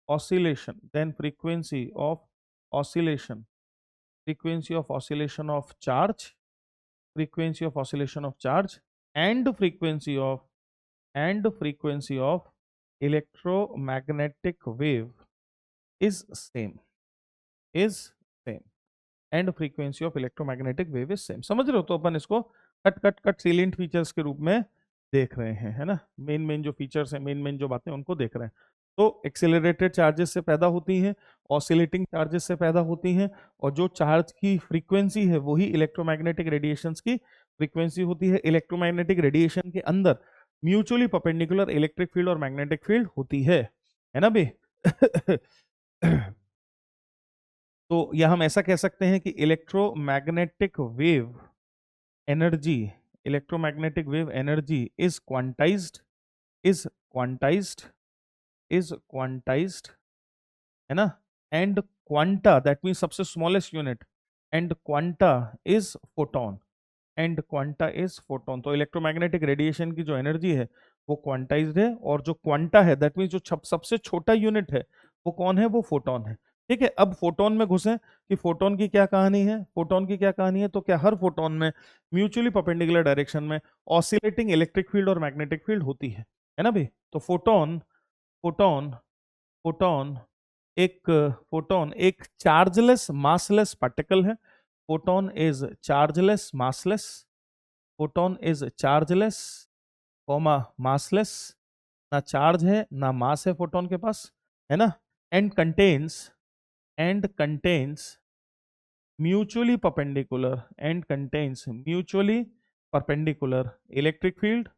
oscillation, then frequency of oscillation of charge, and frequency of electromagnetic wave is same, and frequency of electromagnetic wave is same. समझ रहे हो? तो अपन इसको कट सीलेंट फीचर्स के रूप में देख रहे हैं, है ना। मेन जो फीचर्स हैं, मेन जो बातें, उनको देख रहे हैं। तो एक्सेलरेटेड चार्जेस से पैदा होती हैं, ऑसिलेटिंग चार्जेस से पैदा होती हैं, और जो चार्ज की फ्रीक्वेंसी है वही इलेक्ट्रोमैग्नेटिक रेडिएशंस की फ्रीक्वेंसी होती है। इलेक्ट्रोमैग्नेटिक रेडिएशन के अंदर म्यूचुअली परपेंडिकुलर इलेक्ट्रिक फील्ड और मैग्नेटिक फील्ड होती है ना भाई। तो यह हम ऐसा कह सकते हैं कि electromagnetic wave energy is quantized, है ना। एंड क्वांटा, दैट मीन सबसे smallest unit, and quanta is photon. तो इलेक्ट्रोमैग्नेटिक रेडिएशन की जो एनर्जी है वो क्वांटाइज्ड है, और जो क्वांटा है दैट मीन जो सबसे छोटा यूनिट है वो कौन है? वो फोटोन है। ठीक है, अब फोटोन में घुसे कि फोटोन की क्या कहानी है। तो क्या हर फोटोन में म्यूचुअली परपेंडिकुलर डायरेक्शन में ऑसिलेटिंग इलेक्ट्रिक फील्ड और मैग्नेटिक फील्ड होती है ना भाई। तो फोटोन फोटोन फोटोन एक चार्जलेस मासलेस पार्टिकल है। फोटोन इज चार्जलेस मासलेस, ना चार्ज है ना मास है फोटोन के पास, है ना। And contains mutually perpendicular electric field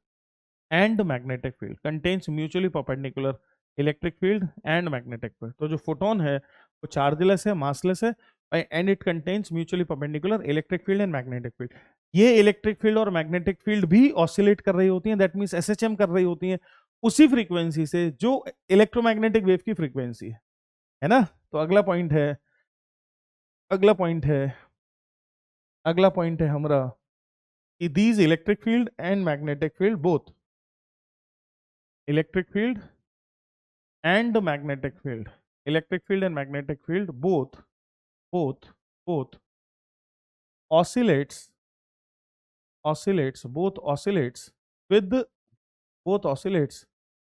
and magnetic field, contains mutually perpendicular electric field and magnetic field. तो जो फोटोन है वो चार्जलेस है, मासलेस है, and it contains mutually perpendicular electric field and magnetic field. ये इलेक्ट्रिक फील्ड और मैग्नेटिक फील्ड भी ऑसिलेट कर रही होती हैं, दैट मींस एसएचएम कर रही होती हैं उसी फ्रीक्वेंसी से जो इलेक्ट्रोमैग्नेटिक वेव की फ्रीक्वेंसी है ना। तो अगला पॉइंट है हमारा कि these electric field and magnetic field both electric field and magnetic field both oscillates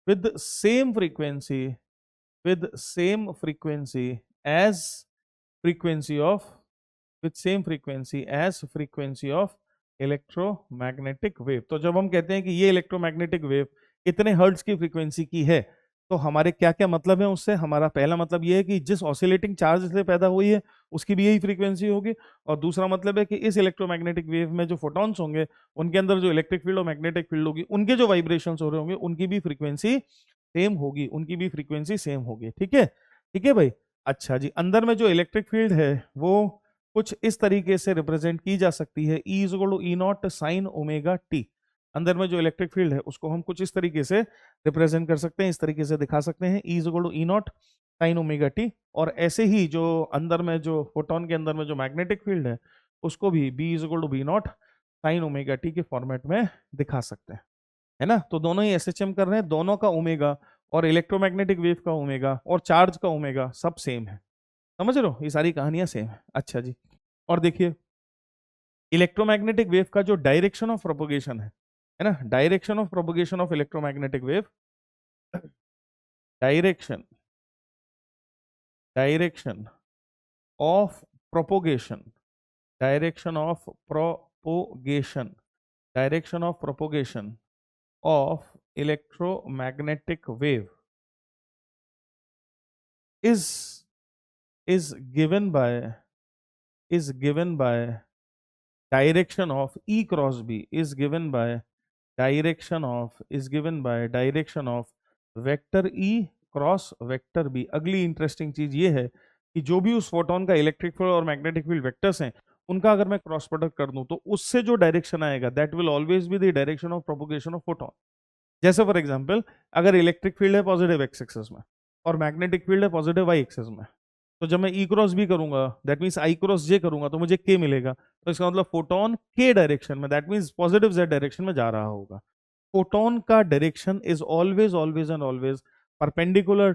with same frequency as frequency of electromagnetic wave. तो जब हम कहते हैं कि ये इलेक्ट्रोमैग्नेटिक वेव इतने हर्ट्ज की फ्रीक्वेंसी की है, तो हमारे क्या क्या मतलब है उससे? हमारा पहला मतलब ये है कि जिस ऑसिलेटिंग चार्ज से पैदा हुई है उसकी भी यही फ्रीक्वेंसी होगी, और दूसरा मतलब है कि इस इलेक्ट्रोमैग्नेटिक वेव में जो फोटॉन्स होंगे उनके अंदर जो इलेक्ट्रिक फील्ड और मैग्नेटिक फील्ड होगी, उनके जो वाइब्रेशंस हो रहे होंगे उनकी भी फ्रीक्वेंसी सेम होगी। ठीक है भाई। अच्छा जी, अंदर में जो इलेक्ट्रिक फील्ड है वो कुछ इस तरीके से रिप्रेजेंट की जा सकती है, E is equal to E naught sine omega T. अंदर में जो इलेक्ट्रिक फील्ड है उसको हम कुछ इस तरीके से रिप्रेजेंट कर सकते हैं, इस तरीके से दिखा सकते हैं, E is equal to E naught sine omega T. और ऐसे ही जो अंदर में जो फोटोन के अंदर में जो मैग्नेटिक फील्ड है उसको भी B is equal to B naught sine omega T के फॉर्मेट में दिखा सकते हैं, है ना। तो दोनों ही एसएचएम कर रहे हैं, दोनों का ओमेगा और इलेक्ट्रोमैग्नेटिक वेव का ओमेगा और चार्ज का ओमेगा सब सेम है। समझ रहे हो, ये सारी कहानियां सेम है। अच्छा जी, और देखिए इलेक्ट्रोमैग्नेटिक वेव का जो डायरेक्शन ऑफ प्रोपगेशन है ना, direction of propagation of electromagnetic wave, direction of propagation direction of propagation of electromagnetic wave is is given by is given by direction of E cross B is given by direction of vector E cross vector B। अगली इंटरेस्टिंग चीज ये है कि जो भी उस फोटोन का इलेक्ट्रिक फील्ड और मैग्नेटिक फील्ड वेक्टर्स हैं उनका अगर मैं क्रॉस प्रोडक्ट कर दूं तो उससे जो डायरेक्शन आएगा that will always be the direction of propagation of photon. जैसे फॉर एग्जांपल अगर इलेक्ट्रिक फील्ड है पॉजिटिव एक्स एक्सेस में और मैग्नेटिक फील्ड है पॉजिटिव वाई एक्सेस में, तो जब मैं ई क्रॉस बी करूंगा दैट मीन्स आई क्रॉस जे करूंगा तो मुझे के मिलेगा। तो इसका मतलब फोटोन के डायरेक्शन में that means positive Z direction में जा रहा होगा। फोटोन का direction is always always and always perpendicular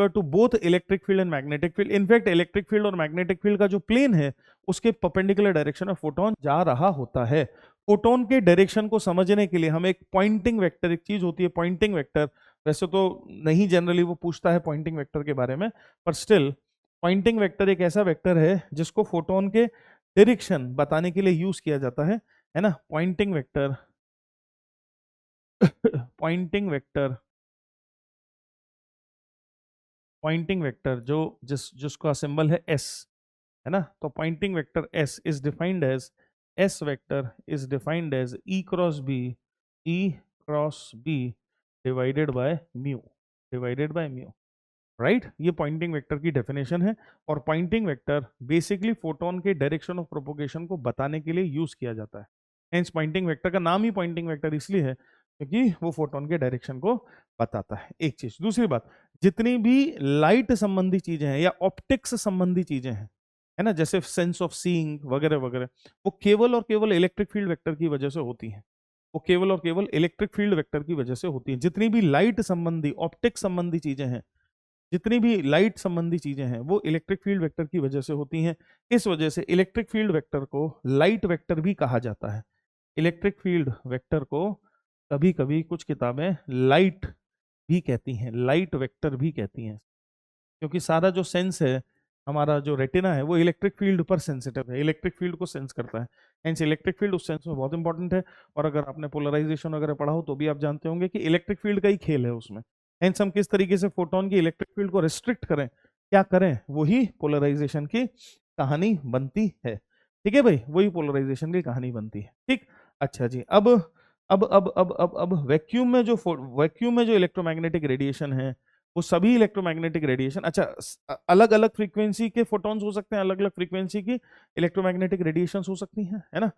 to both electric field and magnetic field. In fact electric field और मैग्नेटिक फील्ड का जो प्लेन है उसके परपेंडिकुलर डायरेक्शन में फोटोन जा रहा होता है। फोटोन के डायरेक्शन को समझने के लिए हम एक पॉइंटिंग वेक्टर, एक चीज होती है पॉइंटिंग वेक्टर, वैसे तो नहीं जनरली वो पूछता है पॉइंटिंग वेक्टर के बारे में, पर स्टिल पॉइंटिंग वेक्टर एक ऐसा वेक्टर है जिसको फोटोन के डायरेक्शन बताने के लिए यूज किया जाता है ना। Poynting vector Poynting vector Poynting vector जिसका सिंबल है एस, है ना। तो Poynting vector S is defined as S vector is defined as E cross B divided by mu right. ये पॉइंटिंग वेक्टर की डेफिनेशन है और पॉइंटिंग वेक्टर बेसिकली फोटोन के डायरेक्शन ऑफ प्रोपोगेशन को बताने के लिए यूज किया जाता है। हेंस पॉइंटिंग वेक्टर का नाम ही पॉइंटिंग वेक्टर इसलिए है क्योंकि वो फोटोन के डायरेक्शन को बताता है। एक चीज, दूसरी बात, जितनी भी लाइट संबंधी चीजें हैं या ऑप्टिक्स संबंधी चीजें हैं, है ना, जैसे सेंस ऑफ सीइंग वगैरह वगैरह, वो केवल और केवल इलेक्ट्रिक फील्ड वेक्टर की वजह से होती हैं। वो केवल और केवल इलेक्ट्रिक फील्ड वेक्टर की वजह से होती है। जितनी भी लाइट संबंधी ऑप्टिक संबंधी चीजें हैं, जितनी भी लाइट संबंधी चीजें हैं वो इलेक्ट्रिक फील्ड वेक्टर की वजह से होती हैं। इस वजह से इलेक्ट्रिक फील्ड वेक्टर को लाइट वेक्टर भी कहा जाता है। इलेक्ट्रिक फील्ड वेक्टर को कभी कभी कुछ किताबें लाइट भी कहती हैं, लाइट वेक्टर भी कहती हैं, क्योंकि सारा जो सेंस है, हमारा जो रेटिना है वो इलेक्ट्रिक फील्ड पर सेंसिटिव है, इलेक्ट्रिक फील्ड को सेंस करता है। हेंस इलेक्ट्रिक फील्ड उस सेंस में बहुत इंपॉर्टेंट है। और अगर आपने पोलराइजेशन वगैरह पढ़ा हो तो भी आप जानते होंगे कि इलेक्ट्रिक फील्ड का ही खेल है उसमें। हेंस हम किस तरीके से फोटोन की इलेक्ट्रिक फील्ड को रिस्ट्रिक्ट करें, क्या करें, वही पोलराइजेशन की कहानी बनती है। ठीक है भाई, वही पोलराइजेशन की कहानी बनती है। ठीक, अच्छा जी। अब वैक्यूम में जो इलेक्ट्रोमैग्नेटिक रेडिएशन है वो सभी इलेक्ट्रोमैग्नेटिक रेडिएशन, अच्छा, अलग अलग फ्रीक्वेंसी के फोटॉन्स हो सकते हैं, अलग अलग फ्रीक्वेंसी की इलेक्ट्रोमैग्नेटिक रेडिएशंस हो सकती हैं, है ना।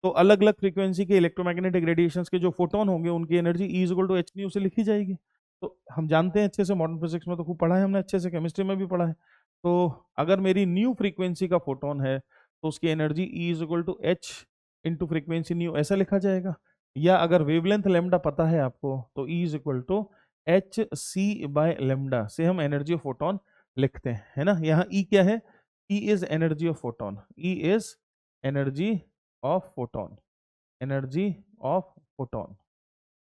तो अलग अलग फ्रीक्वेंसी के इलेक्ट्रोमैग्नेटिक रेडिएशंस के जो फोटोन होंगे उनकी energy E is equal to H nu से लिखी जाएगी। तो हम जानते हैं अच्छे से, मॉडर्न फिजिक्स में तो खूब पढ़ा है हमने, अच्छे से केमिस्ट्री में भी पढ़ा है। तो अगर मेरी न्यू फ्रीक्वेंसी का फोटोन है तो उसकी energy E is equal to H into frequency nu, ऐसा लिखा जाएगा। या अगर वेवलेंथ लेमडा पता है आपको तो E is equal to H C by lambda से हम एनर्जी ऑफ फोटोन लिखते हैं, है ना। यहाँ E क्या है, E is energy of photon, E is energy of photon, energy of photon.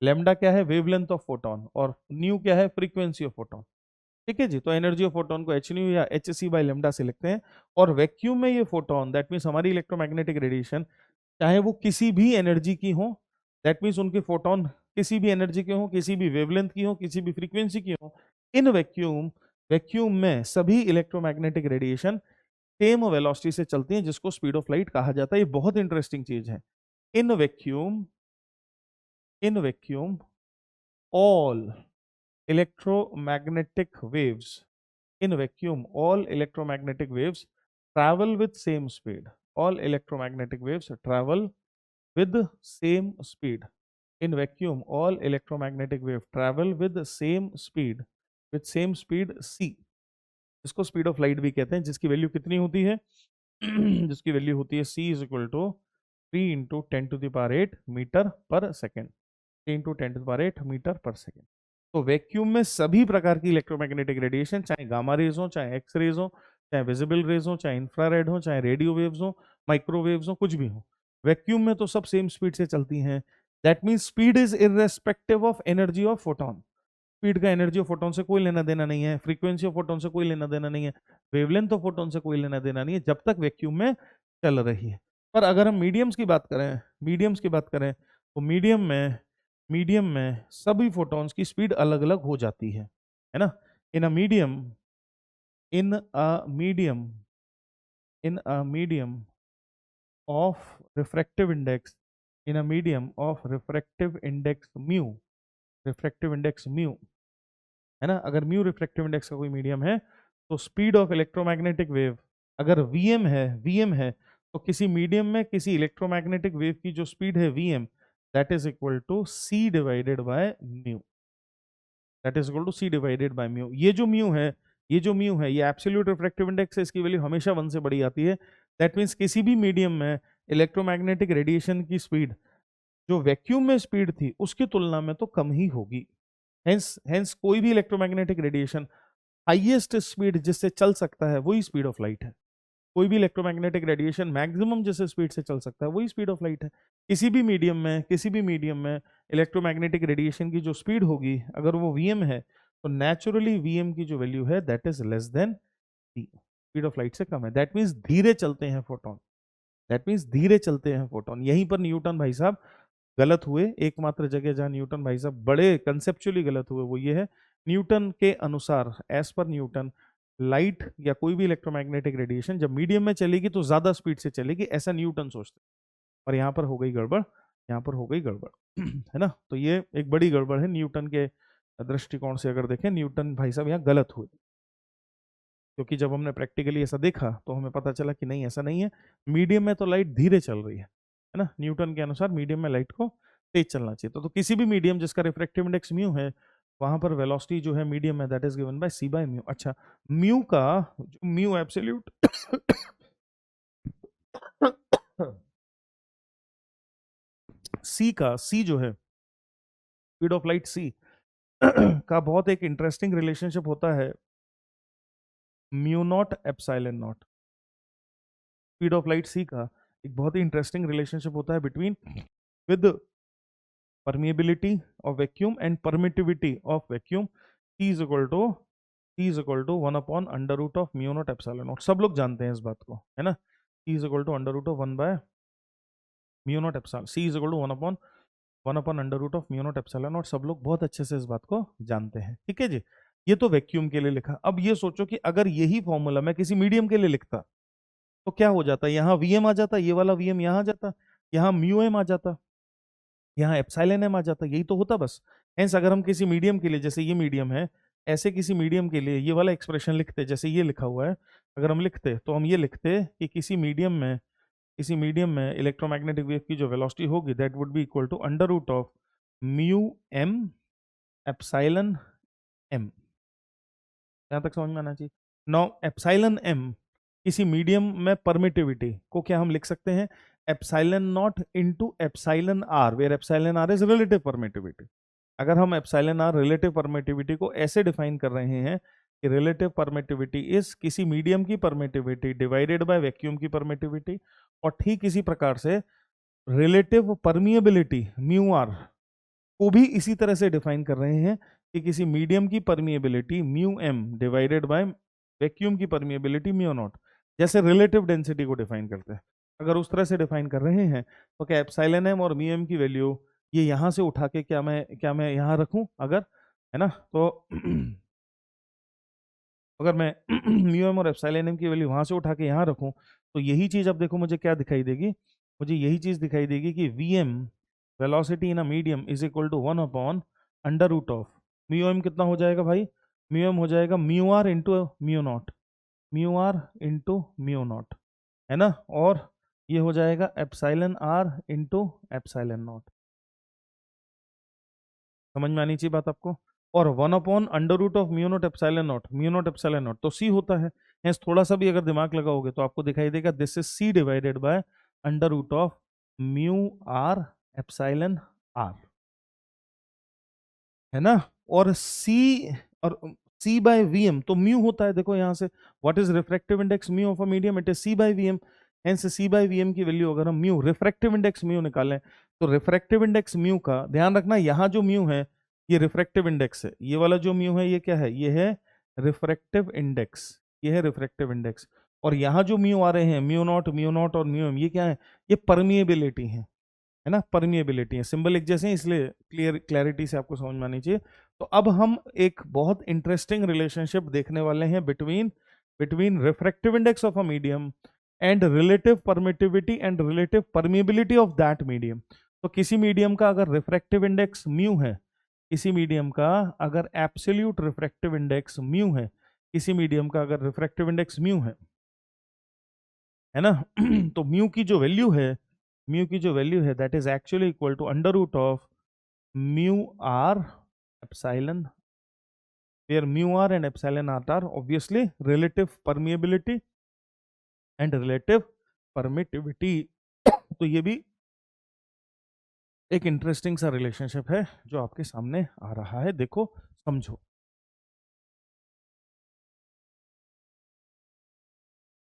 Lambda क्या है, वेवलेंथ ऑफ फोटोन, और न्यू क्या है, फ्रीक्वेंसी ऑफ फोटोन। ठीक है जी। तो एनर्जी ऑफ फोटोन को एच न्यू या एच सी बाय लेमडा से लिखते हैं। और वैक्यूम में ये फोटोन, दैट मीन्स हमारी इलेक्ट्रोमैग्नेटिक रेडिएशन, चाहे वो किसी भी एनर्जी की हो, दैट मीन्स उनके फोटोन किसी भी एनर्जी के हो, किसी भी वेवलेंथ की हो, किसी भी फ्रीक्वेंसी की हो, इन वैक्यूम में सभी इलेक्ट्रोमैग्नेटिक रेडिएशन सेम वेलोसिटी से चलती हैं, जिसको स्पीड ऑफ लाइट कहा जाता है। ये बहुत इंटरेस्टिंग चीज है। In vacuum all electromagnetic waves in vacuum all electromagnetic waves travel with same speed, all electromagnetic waves travel with same speed in vacuum, all electromagnetic wave travel with the same speed, with same speed c, इसको स्पीड ऑफ लाइट भी कहते हैं, जिसकी वैल्यू कितनी होती है जिसकी वैल्यू होती है c is equal to 3 into 10⁸ metre per second, 3 × 10⁸ metre per second. तो वैक्यूम में सभी प्रकार की इलेक्ट्रोमैग्नेटिक रेडिएशन, चाहे गामा रेज हो, चाहे एक्स रेज हो, चाहे विजिबल रेज हो, चाहे इंफ्रारेड हो, चाहे रेडियो वेव्स हो, माइक्रोवेव्स हो, कुछ भी हो, वैक्यूम में तो सब सेम स्पीड से चलती हैं। That means speed is irrespective of energy of photon. Speed का एनर्जी ऑफ फोटोन से कोई लेना देना नहीं है, फ्रीक्वेंसी ऑफ फोटोन से कोई लेना देना नहीं है, वेवलेंथ ऑफ फोटोन से कोई लेना देना नहीं है, जब तक वैक्यूम में चल रही है। पर अगर हम मीडियम्स की बात करें, मीडियम्स की बात करें तो मीडियम में सभी फोटॉन्स की स्पीड अलग अलग हो जाती है ना। In a medium in a medium in a medium of refractive index in a medium of refractive index mu, है ना। अगर म्यू रिफ्रैक्टिव इंडेक्स का कोई मीडियम है तो स्पीड ऑफ इलेक्ट्रोमैग्नेटिक वेव, अगर वीएम है तो किसी मीडियम में किसी इलेक्ट्रोमैग्नेटिक वेव की जो स्पीड है VM, that is equal to C divided by mu, that is equal to C divided by mu. ये जो म्यू है ये एब्सोल्यूट रिफ्रैक्टिव इंडेक्स है, इसकी वैल्यू हमेशा 1 से बड़ी आती है। दैट मीन्स किसी भी मीडियम में इलेक्ट्रोमैग्नेटिक रेडिएशन की स्पीड जो वैक्यूम में स्पीड थी उसकी तुलना में तो कम ही होगी। हेंस कोई भी इलेक्ट्रोमैग्नेटिक रेडिएशन हाईएस्ट स्पीड जिससे चल सकता है वही स्पीड ऑफ लाइट है। कोई भी इलेक्ट्रोमैग्नेटिक रेडिएशन मैक्सिमम जिस स्पीड से चल सकता है वही स्पीड ऑफ लाइट है। किसी भी मीडियम में इलेक्ट्रोमैग्नेटिक रेडिएशन की जो स्पीड होगी अगर वो वीएम है तो नेचुरली वीएम की जो वैल्यू है that is less than C, speed of light से कम है। दैट मीन्स धीरे चलते हैं फोटोन, यहीं पर न्यूटन भाई साहब गलत हुए। एकमात्र जगह जहां न्यूटन भाई साहब बड़े कंसेप्चुअली गलत हुए वो ये है, न्यूटन के अनुसार, एज पर न्यूटन, लाइट या कोई भी इलेक्ट्रोमैग्नेटिक रेडिएशन जब मीडियम में चलेगी तो ज्यादा स्पीड से चलेगी, ऐसा न्यूटन सोचते। और यहाँ पर हो गई गड़बड़, है ना। तो ये एक बड़ी गड़बड़ है न्यूटन के दृष्टिकोण से। अगर देखें न्यूटन भाई साहब यहाँ गलत हुए, क्योंकि जब हमने प्रैक्टिकली ऐसा देखा तो हमें पता चला कि नहीं ऐसा नहीं है, मीडियम में तो लाइट धीरे चल रही है ना। न्यूटन के अनुसार मीडियम में लाइट को तेज चलना चाहिए। तो किसी भी मीडियम जिसका रिफ्रैक्टिव इंडेक्स म्यू है वहां पर वेलोसिटी जो है मीडियम में that is given by C by mu. अच्छा, म्यू का म्यू एब्सोल्यूट सी जो है स्पीड ऑफ लाइट सी का बहुत एक इंटरेस्टिंग रिलेशनशिप होता है mu naught epsilon naught. Speed of light C का एक बहुत ही इंटरेस्टिंग रिलेशनशिप होता है between with permeability of vacuum and permittivity of vacuum, T is equal to 1 upon under root of mu naught epsilon naught। सब लोग जानते हैं इस बात को, है ना। T is equal to under root of 1 by mu naught epsilon, C is equal to 1 upon under root of mu naught epsilon naught। सब लोग बहुत अच्छे से इस बात को जानते हैं, ठीक है जी। ये तो वैक्यूम के लिए लिखा। अब ये सोचो कि अगर यही फॉर्मूला मैं किसी मीडियम के लिए लिखता तो क्या हो जाता, यहाँ वीएम आ जाता, ये वाला वीएम यहाँ आ जाता, यहाँ म्यू एम आ जाता, यहाँ एप्सिलॉन एम आ जाता, यही तो होता बस। हेंस अगर हम किसी मीडियम के लिए, जैसे ये मीडियम है, ऐसे किसी मीडियम के लिए ये वाला एक्सप्रेशन लिखते, जैसे ये लिखा हुआ है, अगर हम लिखते तो हम ये लिखते कि किसी मीडियम में इलेक्ट्रोमैग्नेटिक वेव की जो वेलोसिटी होगी that would be equal to under root of mu M epsilon M. यहाँ तक समझ में आना चाहिए। नाउ एप्सिलॉन एम किसी मीडियम में परमिटिविटी को क्या हम लिख सकते हैं, epsilon naught into epsilon R, where epsilon R is relative permittivity. अगर हम एप्सिलॉन आर रिलेटिव परमिटिविटी को ऐसे डिफाइन कर रहे हैं कि रिलेटिव परमिटिविटी इज किसी मीडियम की परमिटिविटी डिवाइडेड बाय वैक्यूम की परमिटिविटी, और ठीक इसी प्रकार से रिलेटिव परमिएबिलिटी म्यू आर को भी इसी तरह से डिफाइन कर रहे हैं कि किसी मीडियम की permeability mu M divided by vacuum की परमिएबिलिटी म्यू नॉट, जैसे रिलेटिव डेंसिटी को डिफाइन करते हैं। अगर उस तरह से डिफाइन कर रहे हैं तो क्या एप्सिलॉन एम और म्यू एम की वैल्यू ये यहां से उठा के क्या मैं यहां रखूं, अगर, है ना, तो अगर मैं म्यू एम और एप्सिलॉन एम की वैल्यू वहां से उठा के यहां रखूं तो यही चीज अब देखो मुझे क्या दिखाई देगी, मुझे यही चीज दिखाई देगी कि V M velocity in a medium is equal to 1 upon under root of mu M. कितना हो जाएगा भाई, म्यू एम हो जाएगा mu R into mu naught, है ना, और ये हो जाएगा epsilon R into epsilon naught. समझ में आनी चाहिए बात आपको। और 1 upon under root of mu naught epsilon naught तो सी होता है। हेंस थोड़ा सा भी अगर दिमाग लगाओगे तो आपको दिखाई देगा this is C divided by under root of mu R epsilon R, है ना। और सी बाय वीएम तो म्यू होता है, देखो यहां से what is refractive index mu of a medium, it is C by VM. Hence C by VM की वैल्यू अगर हम म्यू रिफ्रैक्टिव इंडेक्स म्यू निकालें तो रिफ्रैक्टिव इंडेक्स म्यू का ध्यान रखना, यहाँ जो म्यू है ये रिफ्रैक्टिव इंडेक्स है, ये वाला जो म्यू है ये क्या है, ये है रिफ्रैक्टिव इंडेक्स, ये है रिफ्रैक्टिव इंडेक्स। और यहाँ जो म्यू आ रहे हैं, म्यू नॉट और म्यू एम, ये क्या है? ये परमिएबिलिटी है ना, परमिएबिलिटी है, सिंबल एक जैसे हैं, इसलिए क्लैरिटी से आपको समझ में आनी चाहिए। तो अब हम एक बहुत इंटरेस्टिंग रिलेशनशिप देखने वाले हैं between between refractive index of a medium and relative permittivity and relative permeability of that medium. तो किसी मीडियम का अगर रिफ्रैक्टिव इंडेक्स म्यू है, किसी मीडियम का अगर एब्सोल्यूट रिफ्रैक्टिव इंडेक्स म्यू है, किसी मीडियम का अगर रिफ्रैक्टिव इंडेक्स म्यू है ना तो म्यू की जो वैल्यू है, म्यू की जो वैल्यू है that is actually equal to under root of mu R epsilon, where mu r and epsilon r are obviously relative permeability and relative permittivity। तो ये भी एक इंटरेस्टिंग सा रिलेशनशिप है जो आपके सामने आ रहा है, देखो समझो।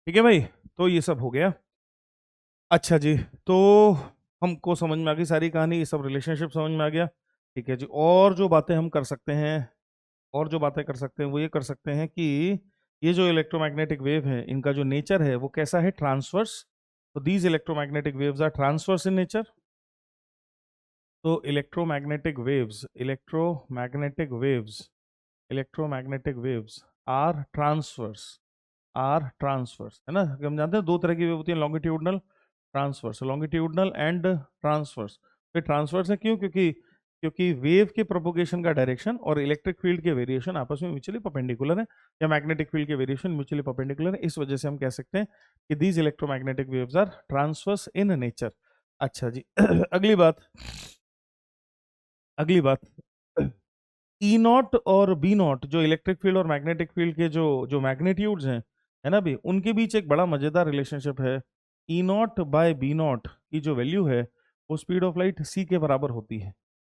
ठीक है भाई, तो ये सब हो गया। अच्छा जी, तो हमको समझ में आ गई सारी कहानी, ये सब रिलेशनशिप समझ में आ गया। ठीक है जी, और जो बातें हम कर सकते हैं, और जो बातें कर सकते हैं वो ये कर सकते हैं कि ये जो इलेक्ट्रोमैग्नेटिक वेव है, इनका जो नेचर है वो कैसा है? ट्रांसवर्स। तो these electromagnetic waves are transverse in nature. तो इलेक्ट्रोमैग्नेटिक वेव्स आर ट्रांसवर्स है ना। हम जानते हैं दो तरह की वेव होती है, longitudinal, transverse, longitudinal and transverse. तो ट्रांसवर्स है क्यों? क्योंकि क्योंकि वेव के प्रोपोगेशन का डायरेक्शन और इलेक्ट्रिक फील्ड के वेरिएशन आपस में म्यूचुअली परपेंडिकुलर है, या मैग्नेटिक फील्ड के वेरिएशन म्यूचुअली परपेंडिकुलर है। इस वजह से हम कह सकते हैं कि these electromagnetic waves are transverse in nature. अच्छा जी अगली बात ई नॉट और बी नॉट, जो इलेक्ट्रिक फील्ड और मैग्नेटिक फील्ड के जो जो मैग्नीट्यूड्स हैं, है ना भी, उनके बीच एक बड़ा मजेदार रिलेशनशिप है। E not bye B not की जो वैल्यू है वो स्पीड ऑफ लाइट सी के बराबर होती है।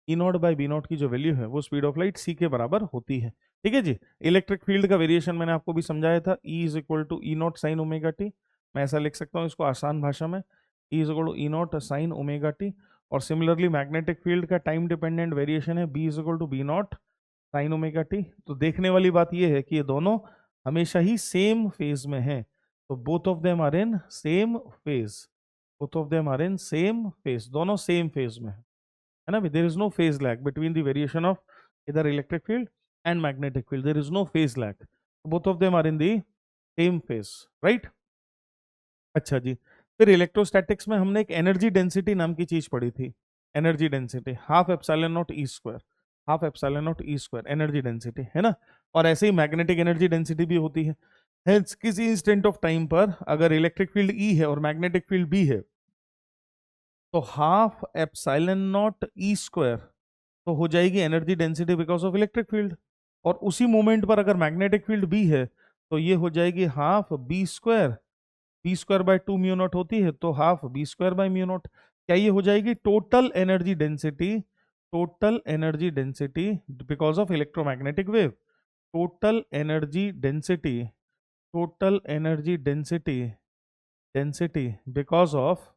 E not bye B not की जो वैल्यू है वो स्पीड ऑफ लाइट सी के बराबर होती है। ठीक है जी। इलेक्ट्रिक फील्ड का वेरिएशन मैंने आपको भी समझाया था, E is equal to E naught sine omega T. मैं ऐसा लिख सकता हूँ इसको आसान भाषा में, E is equal to E naught sine omega T. और सिमिलरली मैग्नेटिक फील्ड का टाइम डिपेंडेंट वेरिएशन है, B is equal to B naught sine omega T. तो देखने वाली बात यह है कि ये दोनों हमेशा ही सेम फेज में हैं। तो both of them are in same phase, both of them are in same phase, दोनों सेम फेज में है ना। There is no phase lag between the variation of इधर electric field and magnetic field, there is no phase lag, both of them are in the same phase, right. अच्छा जी, फिर इलेक्ट्रोस्टैटिक्स में हमने एक एनर्जी डेंसिटी नाम की चीज पढ़ी थी। Energy density half epsilon naught E square, half epsilon naught E square energy density है ना। और ऐसे ही मैग्नेटिक एनर्जी डेंसिटी भी होती है। हेंस किसी इंस्टेंट ऑफ टाइम पर अगर इलेक्ट्रिक फील्ड ई है और मैग्नेटिक फील्ड बी है, तो half epsilon naught E square तो हो जाएगी energy density because of electric field. और उसी मोमेंट पर अगर मैग्नेटिक फील्ड बी है तो ये हो जाएगी half B square, B square by two mu naught होती है, तो half B square by mu naught. क्या ये हो जाएगी total energy density, total energy density because of electromagnetic wave, total energy density, total energy density, density because of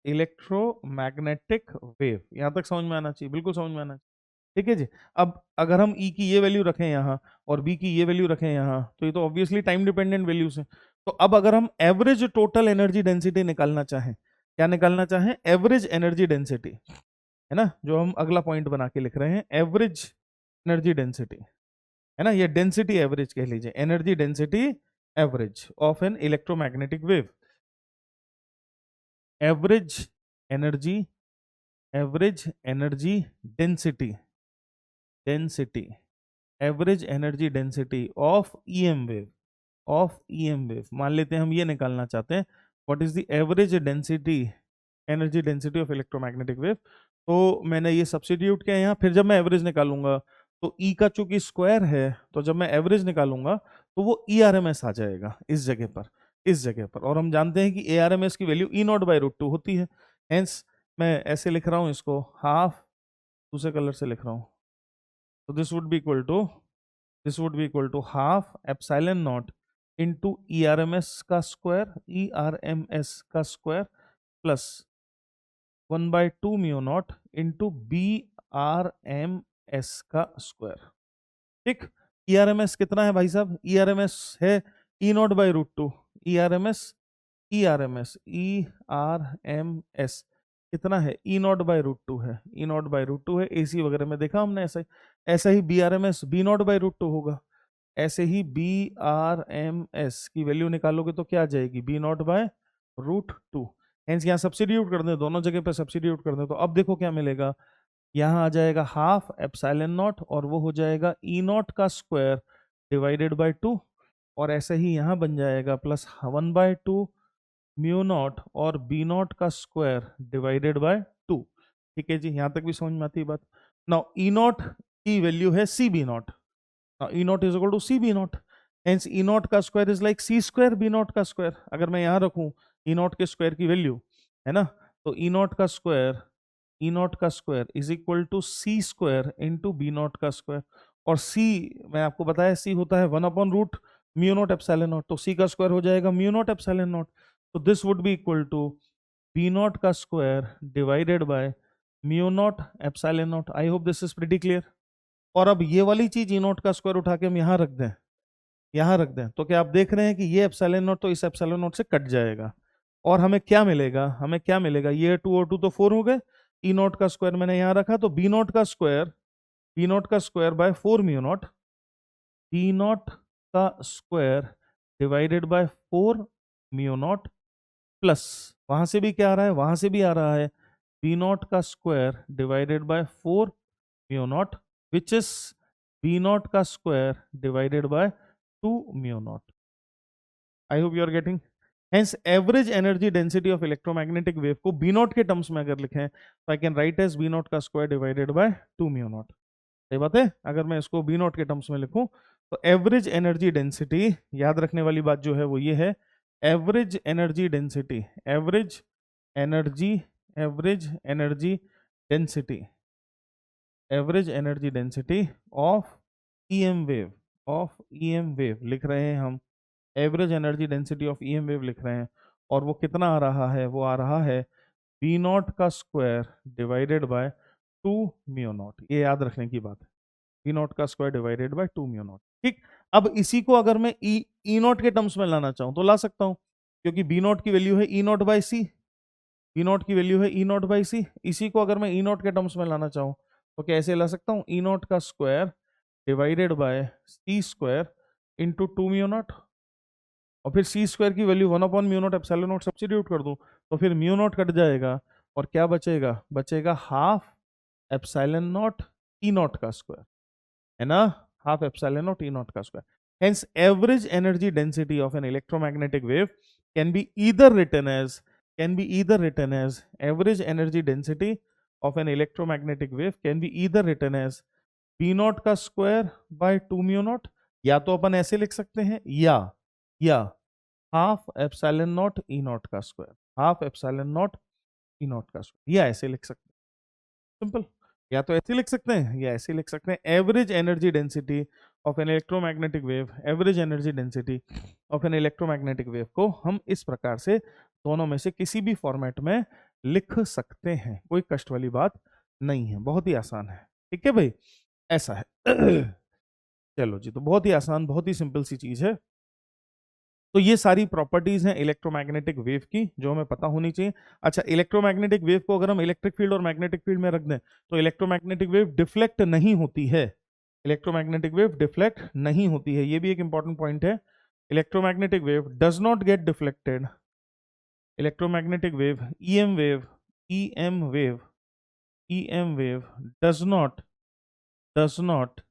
electromagnetic wave. यहां तक समझ में आना चाहिए, बिल्कुल समझ में आना चाहिए। ठीक है जी। अब अगर हम ई की ये वैल्यू रखें यहाँ और बी की ये वैल्यू रखें यहाँ, तो ये तो ऑब्वियसली टाइम डिपेंडेंट वैल्यूज है। तो अब अगर हम एवरेज टोटल एनर्जी डेंसिटी निकालना चाहें, क्या निकालना चाहें? एवरेज एनर्जी डेंसिटी, है ना, जो हम अगला पॉइंट बना के लिख रहे हैं, एवरेज एनर्जी डेंसिटी, है ना, ये डेंसिटी एवरेज कह लीजिए, energy density average of an electromagnetic wave. Average energy, average energy density, density, average energy density of EM wave, of EM wave. मान लेते हैं हम ये निकालना चाहते हैं, what is the average density, energy density of electromagnetic wave. तो मैंने ये सब्स्टिट्यूट किया यहाँ, फिर जब मैं एवरेज निकालूंगा तो ई का चूंकि स्क्वायर है, तो जब मैं एवरेज निकालूंगा तो वो ई आर एम एस आ जाएगा इस जगह पर, इस जगह पर। और हम जानते हैं कि ए आर एम एस की वैल्यू E naught by root two होती है। हेंस मैं ऐसे लिख रहा हूँ इसको, हाफ, दूसरे कलर से लिख रहा हूँ, तो this would be equal to, this would be equal to half epsilon naught into E R M S का square, E R M S का square plus 1/2 mu naught into B R M S का स्क्वायर। ठीक, ई आर एम एस कितना है भाई साहब? ई आर एम एस है E naught by root two, E R M S कितना है, E naught by root two है, E naught by root two है। एसी वगैरह में देखा हमने ऐसा ही, ऐसा ही B R M S B naught by root two होगा। ऐसे ही बी आर एम एस की वैल्यू निकालोगे तो क्या आ जाएगी, B naught by root two. Hence यहाँ सब्सिट्यूट कर दें, दोनों जगह पे सब्सिट्यूट कर दें, तो अब देखो क्या मिलेगा, यहाँ आ जाएगा हाफ एप्सिलॉन नॉट और वो हो जाएगा ई नॉट का स्क्वायर डिवाइडेड बाय टू, और ऐसे ही यहाँ बन जाएगा प्लस 1/2 म्यू नॉट और बी नॉट का स्क्वायर डिवाइडेड बाय 2। ठीक है जी, यहाँ तक भी समझ में आती है बात। नाउ ई नॉट की वैल्यू है C B naught, E naught is equal to C B naught, hence E naught का square is like C square B naught का स्क्वायर। अगर मैं यहाँ रखूँ ई नॉट के स्क्वायर की वैल्यू, है ना, तो ई नॉट का square is equal to C square into B naught का स्क्वायर, और सी मैं आपको बताया सी होता है 1/रूट म्यू नॉट एप्सिलॉन नॉट, तो सी का स्क्वायर हो जाएगा म्यू नॉट एप्सिलॉन नॉट, तो this would be equal to B naught का square divided by mu naught epsilon naught. I hope this is pretty clear. और अब ये वाली चीज ई नॉट का स्क्वायर उठा के हम यहाँ रख दें, यहाँ रख दें, तो क्या आप देख रहे हैं कि ये एप्सिलॉन नॉट तो इस एप्सिलॉन नॉट से कट जाएगा, और हमें क्या मिलेगा, ये 2 और 2 तो 4 हो गए, ई नॉट का स्क्वायर मैंने यहाँ रखा, तो बी नॉट का square by 4 mu naught, B naught का square divided by 4 mu naught, plus वहां से भी क्या आ रहा है, वहां से भी आ रहा है बी नॉट का square divided by 4 mu naught, which is B naught का square divided by 2 mu naught. I hope you are getting. Hence average energy density of electromagnetic wave को बी नॉट के टर्म्स में अगर लिखें तो I can write as B naught का square divided by 2 mu naught. सही बात है, अगर मैं इसको बी नॉट के टर्म्स में लिखूं तो एवरेज एनर्जी डेंसिटी, याद रखने वाली बात जो है वो ये है, average energy density, average energy density of EM wave लिख रहे हैं हम, average energy density of EM wave लिख रहे हैं, और वो कितना आ रहा है, वो आ रहा है बी नॉट का square divided by 2 mu not. ये याद रखने की बात है, बी नॉट का square divided by 2 mu not. ठीक, अब इसी को अगर मैं ई नॉट के टर्म्स में लाना चाहूं तो ला सकता हूं, क्योंकि बी नॉट की वैल्यू है E naught by C, E naught की वैल्यू है ई नॉट बाई सी। इसी को अगर मैं ई नॉट के टर्म्स में लाना चाहूं तो कैसे ला सकता हूं, ई नॉट का square divided by C square into 2 mu naught, और फिर सी स्क्वायर की वैल्यू 1/म्यू नॉट एप्सिलॉन नॉट सब्स्टिट्यूट कर दूं तो फिर म्यू नॉट कट जाएगा, और क्या बचेगा, बचेगा half epsilon naught E naught का स्क्वायर, है ना, half epsilon naught E naught का square. Hence, average energy density of an electromagnetic wave can be either written as average energy density of an electromagnetic wave can be either written as b naught का स्क्वायर बाय 2 म्यू नॉट, या तो अपन ऐसे लिख सकते हैं, या half epsilon naught E naught का square, half epsilon naught E naught का स्क्वायर, या ऐसे लिख सकते हैं, सिंपल, या तो ऐसे लिख सकते हैं या ऐसे लिख सकते हैं। Average energy density of an electromagnetic wave, average energy density of an electromagnetic wave को हम इस प्रकार से दोनों में से किसी भी फॉर्मेट में लिख सकते हैं, कोई कष्ट वाली बात नहीं है, बहुत ही आसान है। ठीक है भाई, ऐसा है। चलो जी, तो बहुत ही आसान, बहुत ही सिंपल सी चीज है। तो ये सारी प्रॉपर्टीज हैं इलेक्ट्रोमैग्नेटिक वेव की जो हमें पता होनी चाहिए। अच्छा, इलेक्ट्रोमैग्नेटिक वेव को अगर हम इलेक्ट्रिक फील्ड और मैग्नेटिक फील्ड में रख दें तो इलेक्ट्रोमैग्नेटिक वेव डिफ्लेक्ट नहीं होती है, इलेक्ट्रोमैग्नेटिक वेव डिफ्लेक्ट नहीं होती है, ये भी एक इंपॉर्टेंट पॉइंट है। Electromagnetic wave does not gate deflected, electromagnetic wave EM wave does not does not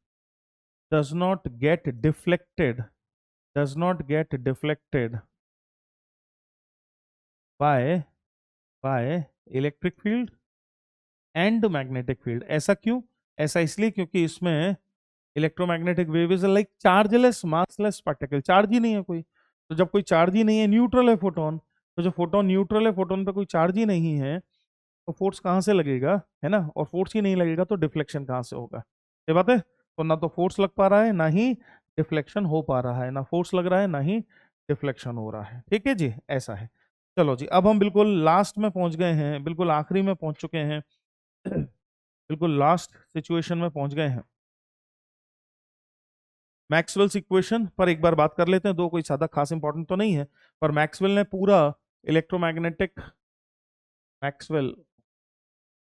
does not gate deflected does not get deflected by electric field and magnetic field। ऐसा क्यों, ऐसा इसलिए क्योंकि इसमें electromagnetic wave is like chargeless massless particle, charge ही नहीं है कोई, तो जब कोई चार्ज ही नहीं है, न्यूट्रल है फोटोन, तो जो फोटोन न्यूट्रल है, फोटोन पे कोई चार्ज ही नहीं है, तो फोर्स कहाँ से लगेगा, है ना, और फोर्स ही नहीं लगेगा तो डिफ्लेक्शन कहाँ से होगा, ये बात है। तो ना तो फोर्स लग पा रहा है, ना ही डिफ्लेक्शन हो पा रहा है, ना फोर्स लग रहा है ना ही डिफ्लेक्शन हो रहा है। ठीक है जी, ऐसा है। चलो जी, अब हम बिल्कुल लास्ट में पहुंच गए हैं, बिल्कुल आखिरी में पहुंच चुके हैं, बिल्कुल लास्ट सिचुएशन में पहुंच गए हैं। मैक्सवेल्स इक्वेशन पर एक बार बात कर लेते हैं, दो कोई ज्यादा खास इंपॉर्टेंट तो नहीं है, पर मैक्सवेल ने पूरा इलेक्ट्रोमैग्नेटिक, मैक्सवेल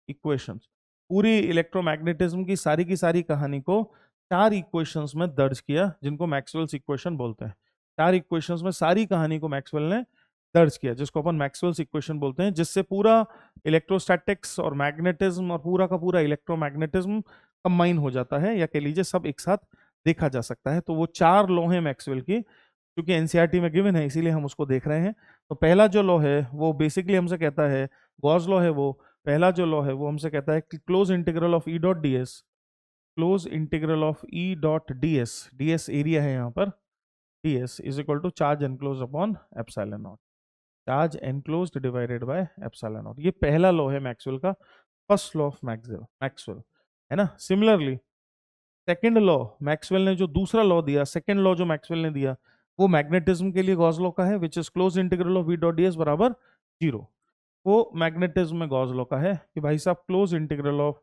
इक्वेशंस, पूरी इलेक्ट्रोमैग्नेटिज्म की सारी कहानी को चार इक्वेशंस में दर्ज किया, जिनको मैक्सवेल्स इक्वेशन बोलते हैं। चार इक्वेशंस में सारी कहानी को मैक्सवेल ने दर्ज किया, जिसको अपन मैक्सवेल्स इक्वेशन बोलते हैं, जिससे पूरा इलेक्ट्रोस्टैटिक्स और मैग्नेटिज्म और पूरा का पूरा इलेक्ट्रोमैग्नेटिज्म कंबाइन हो जाता है, या कह लीजिए सब एक साथ देखा जा सकता है। तो वो चार लॉ हैं मैक्सवेल की, क्योंकि एनसीईआरटी में गिवन है इसीलिए हम उसको देख रहे हैं। तो पहला जो लॉ है वो बेसिकली हमसे कहता है, गॉस लॉ है वो, पहला जो लॉ है वो हमसे कहता है कि close integral of E dot D S, close integral of E dot D S, D S area है यहाँ पर, D S is equal to charge enclose upon epsilon naught, charge enclosed divided by epsilon naught. ये पहला लॉ है मैक्सवेल का, फर्स्ट लॉ ऑफ मैक्सवेल, है ना। सिमिलरली सेकेंड लॉ, मैक्सवेल ने जो दूसरा लॉ दिया, सेकेंड लॉ जो मैक्सवेल ने दिया, वो मैग्नेटिज्म के लिए गॉस लॉ का है, which is close integral of V dot D S बराबर 0। वो मैग्नेटिज्म में गॉस लॉ का है कि भाई साहब close integral of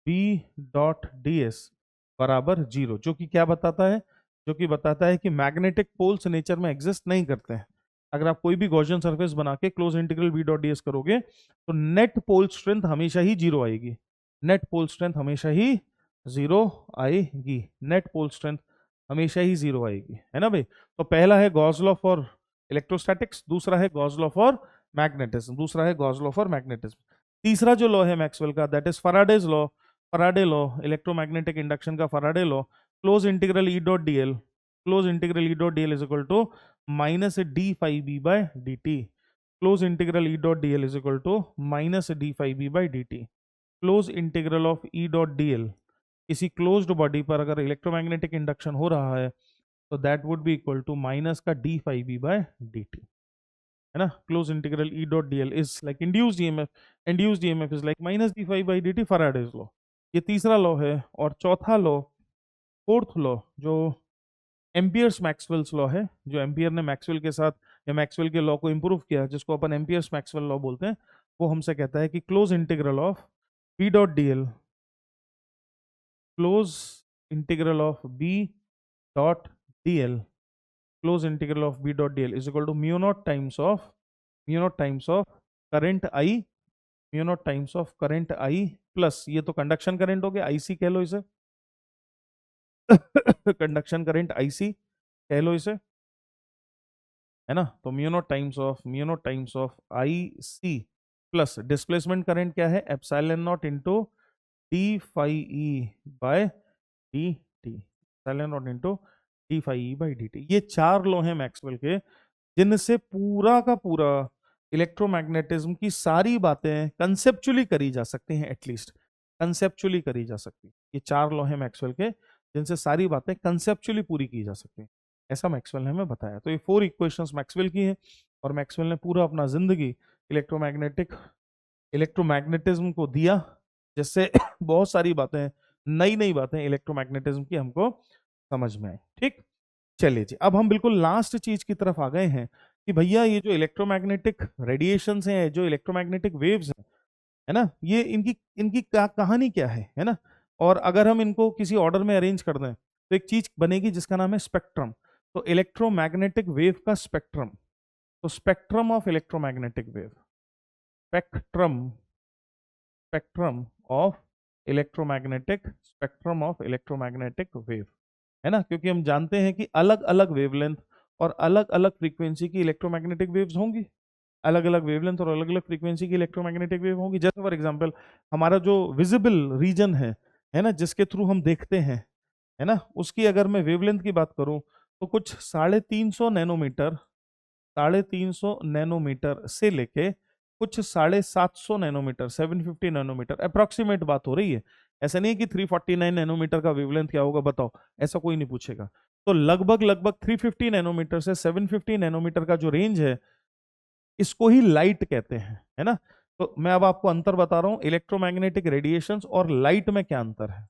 B dot D S बराबर 0, जो कि क्या बताता है, जो कि बताता है कि मैग्नेटिक पोल्स नेचर में एग्जिस्ट नहीं करते हैं। अगर आप कोई भी गॉसियन सरफेस बना के close integral B dot D S करोगे तो नेट पोल स्ट्रेंथ हमेशा ही 0 आएगी, नेट पोल स्ट्रेंथ हमेशा ही 0 आएगी, नेट पोल स्ट्रेंथ हमेशा ही 0 आएगी, है ना भाई। तो पहला है गॉस लॉ फॉर इलेक्ट्रोस्टैटिक्स, दूसरा है गॉस लॉ फॉर मैग्नेटिज्म, दूसरा है गॉस लॉ फॉर मैग्नेटिज्म। तीसरा जो लॉ है मैक्सवेल का, that is Faraday's law, Faraday law, electromagnetic induction का Faraday law, close integral E dot DL, close integral E dot DL is equal to minus D phi B by D T, close integral E dot DL is equal to minus D phi B by D T. Close integral of E dot DL, किसी क्लोज्ड बॉडी पर अगर इलेक्ट्रोमैग्नेटिक इंडक्शन हो रहा है तो that would be equal to minus का D phi B by D T, है ना। Close integral E dot DL is like induced EMF, induced EMF is like minus D phi by D T, Faraday's law. ये तीसरा लॉ है। और चौथा लॉ, फोर्थ लॉ, जो एम्पियर्स मैक्सवेल्स लॉ है, जो एम्पियर ने मैक्सवेल के साथ या मैक्सवेल के लॉ को इंप्रूव किया, जिसको अपन एम्पियर्स मैक्सवेल लॉ बोलते हैं, वो हमसे कहता है कि close integral of B dot DL, close integral of B dot DL, close integral of B dot DL is equal to mu naught times of, mu naught times of current I, mu naught times of current I plus, ये तो कंडक्शन करंट हो गया, आईसी कह लो इसे कंडक्शन करंट आईसी कह लो इसे, है ना। तो mu naught times of I C plus displacement current क्या है, epsilon naught into D phi E by D T, epsilon naught into D phi E by D T. ये चार लॉ हैं मैक्सवेल के, जिनसे पूरा का पूरा इलेक्ट्रोमैग्नेटिज्म की सारी बातें कंसेप्चुअली करी जा सकती हैं, एटलीस्ट कंसेप्चुअली करी जा सकती। ये चार लॉ हैं मैक्सवेल के, जिनसे सारी बातें कंसेप्चुअली पूरी की जा सकती हैं, ऐसा मैक्सवेल ने हमें बताया। तो ये 4 इक्वेशंस मैक्सवेल की हैं, और मैक्सवेल ने पूरा अपना जिंदगी इलेक्ट्रोमैग्नेटिज्म को दिया, जिससे बहुत सारी बातें, नई नई बातें इलेक्ट्रोमैग्नेटिज्म की हमको समझ में आई। ठीक, चलिए जी, अब हम बिल्कुल लास्ट चीज की तरफ आ गए हैं कि भैया ये जो इलेक्ट्रोमैग्नेटिक रेडिएशंस हैं, जो इलेक्ट्रोमैग्नेटिक वेव्स हैं, है ना, ये इनकी इनकी कहानी क्या है ना। और अगर हम इनको किसी ऑर्डर में अरेंज कर दें तो एक चीज बनेगी जिसका नाम है स्पेक्ट्रम। तो इलेक्ट्रोमैग्नेटिक वेव का स्पेक्ट्रम, तो spectrum of electromagnetic wave, spectrum, spectrum of electromagnetic, spectrum of electromagnetic wave, है ना। क्योंकि हम जानते हैं कि अलग अलग वेवलेंथ और अलग अलग फ्रीक्वेंसी की इलेक्ट्रोमैग्नेटिक वेव्स होंगी, अलग अलग वेवलेंथ और अलग अलग फ्रीक्वेंसी की इलेक्ट्रोमैग्नेटिक वेव होंगी। जैसे फॉर एग्जांपल हमारा जो विजिबल रीजन है ना, जिसके थ्रू हम देखते हैं, है ना, उसकी अगर मैं वेवलेंथ की बात करूं तो कुछ 350 नैनोमीटर, 350 नैनोमीटर से लेके कुछ 750 नैनोमीटर, 750 नैनोमीटर, अप्रोक्सीमेट बात हो रही है। ऐसा नहीं है कि 349 नैनोमीटर का वेवलेंथ क्या होगा बताओ, ऐसा कोई नहीं पूछेगा। तो लगभग लगभग 350 नैनोमीटर से 750 नैनोमीटर का जो रेंज है, इसको ही लाइट कहते हैं, है ना। तो मैं अब आपको अंतर बता रहा हूं, इलेक्ट्रोमैग्नेटिक रेडिएशंस और लाइट में क्या अंतर है,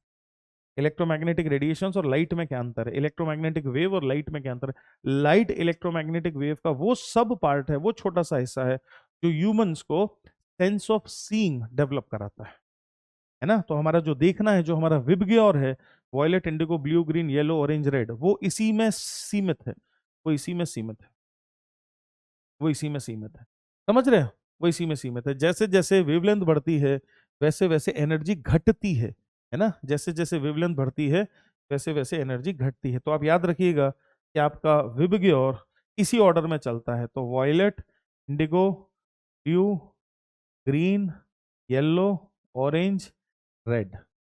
इलेक्ट्रोमैग्नेटिक रेडिएशंस और लाइट में क्या अंतर है, इलेक्ट्रोमैग्नेटिक वेव और लाइट में क्या अंतर है। लाइट इलेक्ट्रोमैग्नेटिक वेव का वो सब पार्ट है, वो छोटा सा हिस्सा है जो ह्यूमंस को सेंस ऑफ सीइंग डेवलप कराता है ना। तो हमारा जो देखना है, जो हमारा विबग्योर है, violet, indigo, blue, green, yellow, orange, red, वो इसी में सीमित है, वो इसी में सीमित है, वो इसी में सीमित है। समझ रहे हो? वो इसी में सीमित है। जैसे जैसे वेवलेंथ बढ़ती है वैसे वैसे एनर्जी घटती है ना? जैसे जैसे वेवलेंथ बढ़ती है वैसे वैसे एनर्जी घटती है। तो आप याद रखिएगा कि आपका विबग्योर इसी ऑर्डर में चलता है। तो violet, indigo, blue, green, yellow, orange, red.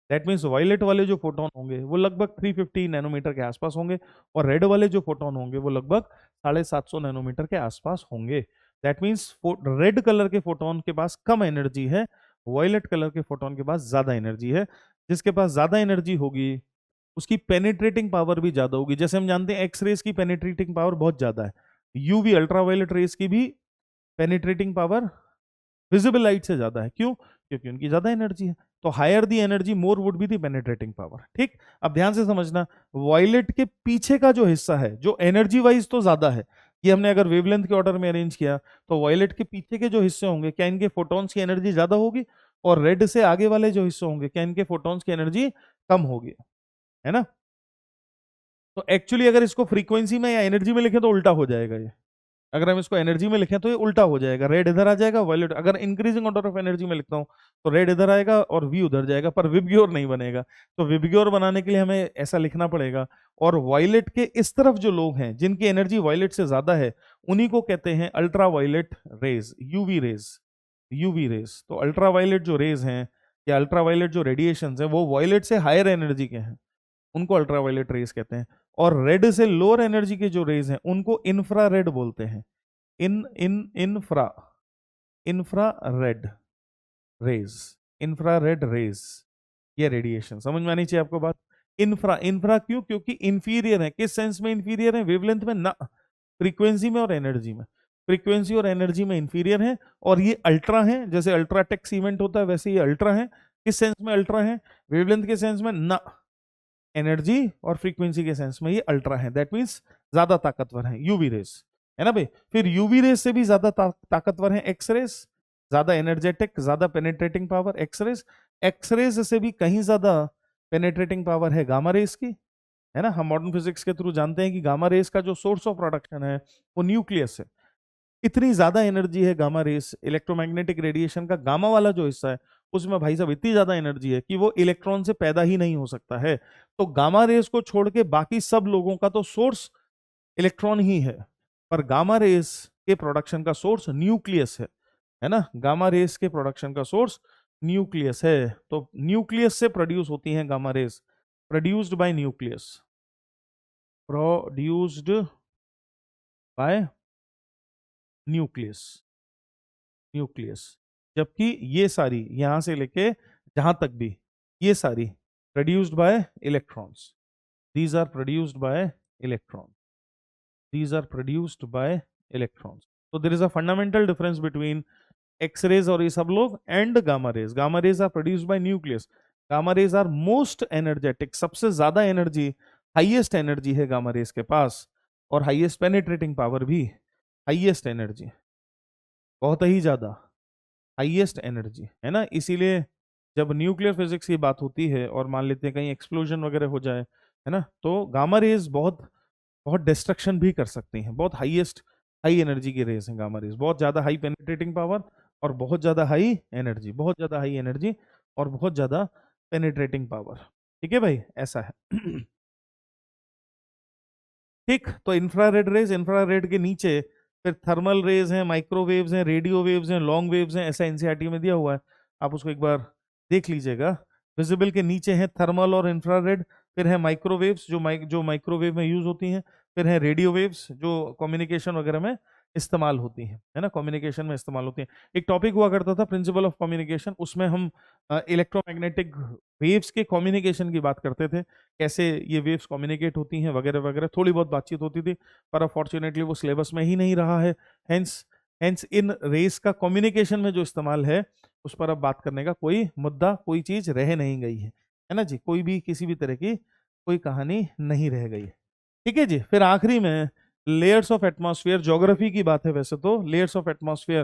That means violet वाले जो फोटोन होंगे वो लगभग 350 नैनोमीटर के आसपास होंगे, और रेड वाले जो फोटोन होंगे वो लगभग 750 नैनोमीटर के आसपास होंगे। दैट मीन्स रेड कलर के फोटोन के पास कम एनर्जी है, वायलेट कलर के फोटोन के पास ज्यादा एनर्जी है। जिसके पास ज्यादा एनर्जी होगी उसकी पेनिट्रेटिंग पावर भी ज्यादा होगी। जैसे हम जानते हैं एक्स रेज की पेनिट्रेटिंग पावर बहुत ज्यादा है, यूवी अल्ट्रावायलेट रेज की भी पेनिट्रेटिंग पावर विजिबल लाइट से ज्यादा है। क्यों? क्योंकि उनकी ज्यादा एनर्जी है। तो higher the energy more would be the penetrating power. ठीक, अब ध्यान से समझना, वॉयलेट के पीछे का जो हिस्सा है जो एनर्जी वाइज तो ज्यादा है, ये हमने अगर वेवलेंथ के ऑर्डर में अरेंज किया तो वॉयलेट के पीछे के जो हिस्से होंगे क्या इनके फोटॉन्स की एनर्जी ज्यादा होगी, और रेड से आगे वाले जो हिस्से होंगे क्या इनके फोटॉन्स की एनर्जी कम होगी, है ना? तो एक्चुअली अगर इसको फ्रीक्वेंसी में या एनर्जी में लिखें तो उल्टा हो जाएगा ये। अगर हम इसको एनर्जी में लिखें तो ये उल्टा हो जाएगा, रेड इधर आ जाएगा, वायलेट। अगर इंक्रीजिंग ऑर्डर ऑफ एनर्जी में लिखता हूं तो रेड इधर आएगा और वी उधर जाएगा, पर विबग्योर नहीं बनेगा। तो विबग्योर बनाने के लिए हमें ऐसा लिखना पड़ेगा। और वायलेट के इस तरफ जो लोग हैं जिनकी एनर्जी वायलेट से ज्यादा है उन्हीं को कहते हैं ultra violet rays, UV rays, UV rays. तो अल्ट्रा वायलेट जो रेज हैं या अल्ट्रा वायलेट जो रेडिएशन है वो वायलेट से हायर एनर्जी के हैं, उनको अल्ट्रावायलेट रेज कहते हैं। और रेड से लोअर एनर्जी के जो रेज हैं उनको इंफ्रारेड बोलते हैं। In in infra infrared rays, infrared rays, ये रेडिएशन समझ में आनी चाहिए आपको बात। इंफ्रा, इंफ्रा क्यों? क्योंकि इंफीरियर है। किस सेंस में इंफीरियर है? वेवलेंथ में ना, फ्रीक्वेंसी में और एनर्जी में। फ्रीक्वेंसी और एनर्जी में इंफीरियर है। और ये अल्ट्रा है, जैसे अल्ट्राटेक सीमेंट होता है वैसे ये अल्ट्रा है। किस सेंस में अल्ट्रा है? वेवलेंथ के सेंस में ना, एनर्जी और फ्रीक्वेंसी के सेंस में ये अल्ट्रा है। दैट मीन्स ज्यादा ताकतवर है यूवी रेस, है ना भाई? फिर यूवी रेस से भी ज्यादा ताकतवर है एक्स रेस, ज्यादा एनर्जेटिक, ज्यादा penetrating power X rays. X rays से भी कहीं ज्यादा पेनेट्रेटिंग पावर है गामा रेस की, है ना? हम मॉडर्न फिजिक्स के थ्रू जानते हैं कि गामा रेस का जो सोर्स ऑफ प्रोडक्शन है वो न्यूक्लियस है। इतनी ज्यादा एनर्जी है गामा रेस, इलेक्ट्रोमैग्नेटिक रेडिएशन का गामा वाला जो हिस्सा है उसमें भाई साहब इतनी ज्यादा एनर्जी है कि वो इलेक्ट्रॉन से पैदा ही नहीं हो सकता है। तो गामा रेस को छोड़ के बाकी सब लोगों का तो सोर्स इलेक्ट्रॉन ही है, पर गामा रेस के प्रोडक्शन का सोर्स न्यूक्लियस है ना? गामा रेस के प्रोडक्शन का सोर्स न्यूक्लियस है। तो न्यूक्लियस से प्रोड्यूस होती हैं gamma rays, produced by nucleus, produced by nucleus, nucleus. जबकि ये सारी यहां से लेके जहां तक भी ये सारी produced by electrons, these are produced by electron, these are produced by electrons. So there is a fundamental difference between x-rays और ये सब लोग and gamma rays. Gamma rays are produced by nucleus. Gamma rays are most energetic. सबसे ज्यादा एनर्जी, हाईएस्ट एनर्जी है गामा रेस के पास, और हाईएस्ट पेनिट्रेटिंग पावर भी, हाईएस्ट एनर्जी, बहुत ही ज्यादा हाईएस्ट एनर्जी, है ना? इसीलिए जब न्यूक्लियर फिजिक्स की बात होती है और मान लेते हैं कहीं एक्सप्लोजन वगैरह हो जाए, है ना, तो गामा रेज बहुत बहुत डिस्ट्रक्शन भी कर सकती हैं। बहुत हाईएस्ट, हाई एनर्जी की रेज हैं गामा रेज, बहुत ज्यादा हाई पेनिट्रेटिंग पावर और बहुत ज्यादा हाई एनर्जी, बहुत ज्यादा हाई एनर्जी और बहुत ज्यादा पेनिट्रेटिंग पावर। ठीक है भाई, ऐसा है। ठीक, तो इंफ्रारेड रेज, इंफ्रारेड के नीचे फिर थर्मल रेज हैं, माइक्रोवेव्स हैं, रेडियो वेव्स हैं, लॉन्ग वेव्स हैं, ऐसा एनसीईआरटी में दिया हुआ है, आप उसको एक बार देख लीजिएगा। विजिबल के नीचे है थर्मल और इंफ्रारेड, फिर है माइक्रोवेव्स जो माइक्रोवेव में यूज होती हैं, फिर है रेडियो वेव्स जो कम्युनिकेशन वगैरह में इस्तेमाल होती हैं, है ना, कम्युनिकेशन में इस्तेमाल होती हैं। एक टॉपिक हुआ करता था प्रिंसिपल ऑफ कम्युनिकेशन, उसमें हम इलेक्ट्रोमैग्नेटिक वेव्स के कम्युनिकेशन की बात करते थे, कैसे ये वेव्स कम्युनिकेट होती हैं वगैरह वगैरह, थोड़ी बहुत बातचीत होती थी, पर अफॉर्चुनेटली वो सिलेबस में ही नहीं रहा है। हेंस हेंस इन रेस का कम्युनिकेशन में जो इस्तेमाल है उस पर अब बात करने का कोई मुद्दा, कोई चीज रह नहीं गई है ना जी? कोई भी किसी भी तरह की कोई कहानी नहीं रह गई। ठीक है जी। फिर आखिरी में लेयर्स ऑफ एटमॉस्फेयर, ज्योग्राफी की बात है वैसे तो, लेयर्स ऑफ एटमॉस्फेयर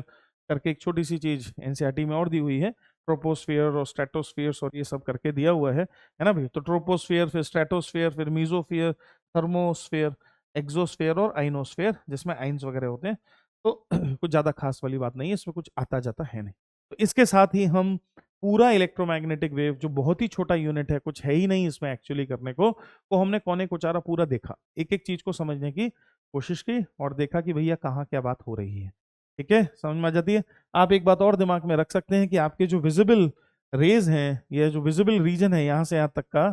करके एक छोटी सी चीज एनसीईआरटी में और दी हुई है, ट्रोपोस्फियर और स्ट्रेटोस्फियर और ये सब करके दिया हुआ है ना भाई। तो ट्रोपोस्फियर, फिर स्ट्रेटोस्फियर, फिर मीजोस्फियर, थर्मोस्फियर, एक्सोस्फियर और आइनोस्फियर, जिसमें आइंस वगैरह होते हैं। तो कुछ ज़्यादा खास वाली बात नहीं है, इसमें कुछ आता जाता है नहीं। तो इसके साथ ही हम पूरा इलेक्ट्रोमैग्नेटिक वेव, जो बहुत ही छोटा यूनिट है, कुछ है ही नहीं इसमें एक्चुअली करने को हमने कोने कोचारा पूरा देखा, एक एक चीज को समझने की कोशिश की और देखा कि भैया कहाँ क्या बात हो रही है। ठीक है, समझ में आ जाती है। आप एक बात और दिमाग में रख सकते हैं कि आपके जो विजिबल रेज हैं, ये जो विजिबल रीजन है यहाँ से यहाँ तक का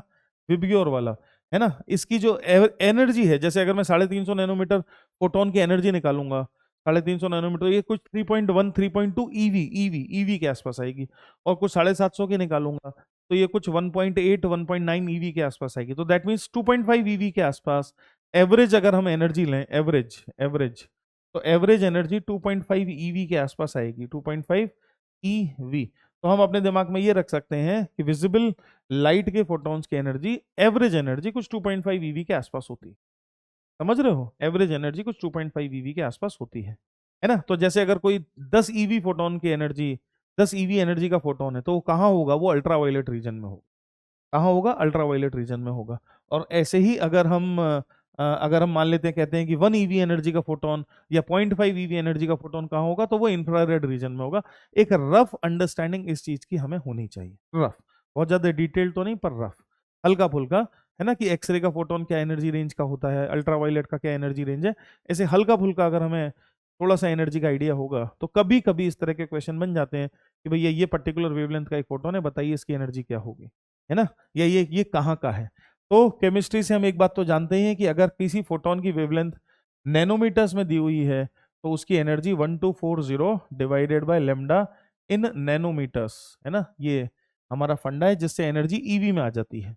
विबग्योर वाला, है ना, इसकी जो एनर्जी है, जैसे अगर मैं 350 नैनोमीटर फोटोन की एनर्जी निकालूंगा, 350 नैनोमीटर, ये कुछ 3.1 3.2 ईवी के आसपास आएगी। और कुछ 750 की निकालूंगा तो ये कुछ 1.8 1.9 ईवी के आसपास आएगी। तो दैट मीन्स 2.5 ईवी के आसपास एवरेज अगर हम एनर्जी लें, एवरेज एवरेज तो एवरेज एनर्जी 2.5 ईवी के आसपास आएगी, 2.5 ईवी। तो हम अपने दिमाग में ये रख सकते हैं कि विजिबल लाइट के फोटॉन्स की एनर्जी, एवरेज एनर्जी कुछ 2.5 ईवी के आसपास होती है। समझ रहे हो, एवरेज एनर्जी कुछ 2.5 ईवी के आसपास होती है ना। तो जैसे अगर कोई 10 ईवी फोटोन की एनर्जी, 10 ईवी एनर्जी का फोटोन है, तो वो कहाँ होगा, वो अल्ट्रावायलेट रीजन में होगा। कहाँ होगा, अल्ट्रावायलेट रीजन में होगा। और ऐसे ही अगर हम मान लेते हैं, कहते हैं कि 1 ईवी एनर्जी का फोटोन या 0.5 ईवी एनर्जी का फोटोन कहाँ होगा, तो वो इंफ्रारेड रीजन में होगा। एक रफ अंडरस्टैंडिंग इस चीज की हमें होनी चाहिए, रफ, बहुत ज्यादा डिटेल तो नहीं पर रफ, हल्का फुल्का, है ना, कि एक्सरे का फोटोन क्या एनर्जी रेंज का होता है, अल्ट्रावायलेट का क्या एनर्जी रेंज है। ऐसे हल्का फुल्का अगर हमें थोड़ा सा एनर्जी का आइडिया होगा तो कभी कभी इस तरह के क्वेश्चन बन जाते हैं कि भैया ये पर्टिकुलर वेवलेंथ का एक फोटोन है, बताइए इसकी एनर्जी क्या होगी, है ना, या ये कहाँ का है। तो केमिस्ट्री से हम एक बात तो जानते ही हैं कि अगर किसी फोटोन की वेवलेंथ नैनोमीटर्स में दी हुई है तो उसकी energy 1240 divided by lambda in nanometres, है ना, ये हमारा फंडा है जिससे एनर्जी ईवी में आ जाती है।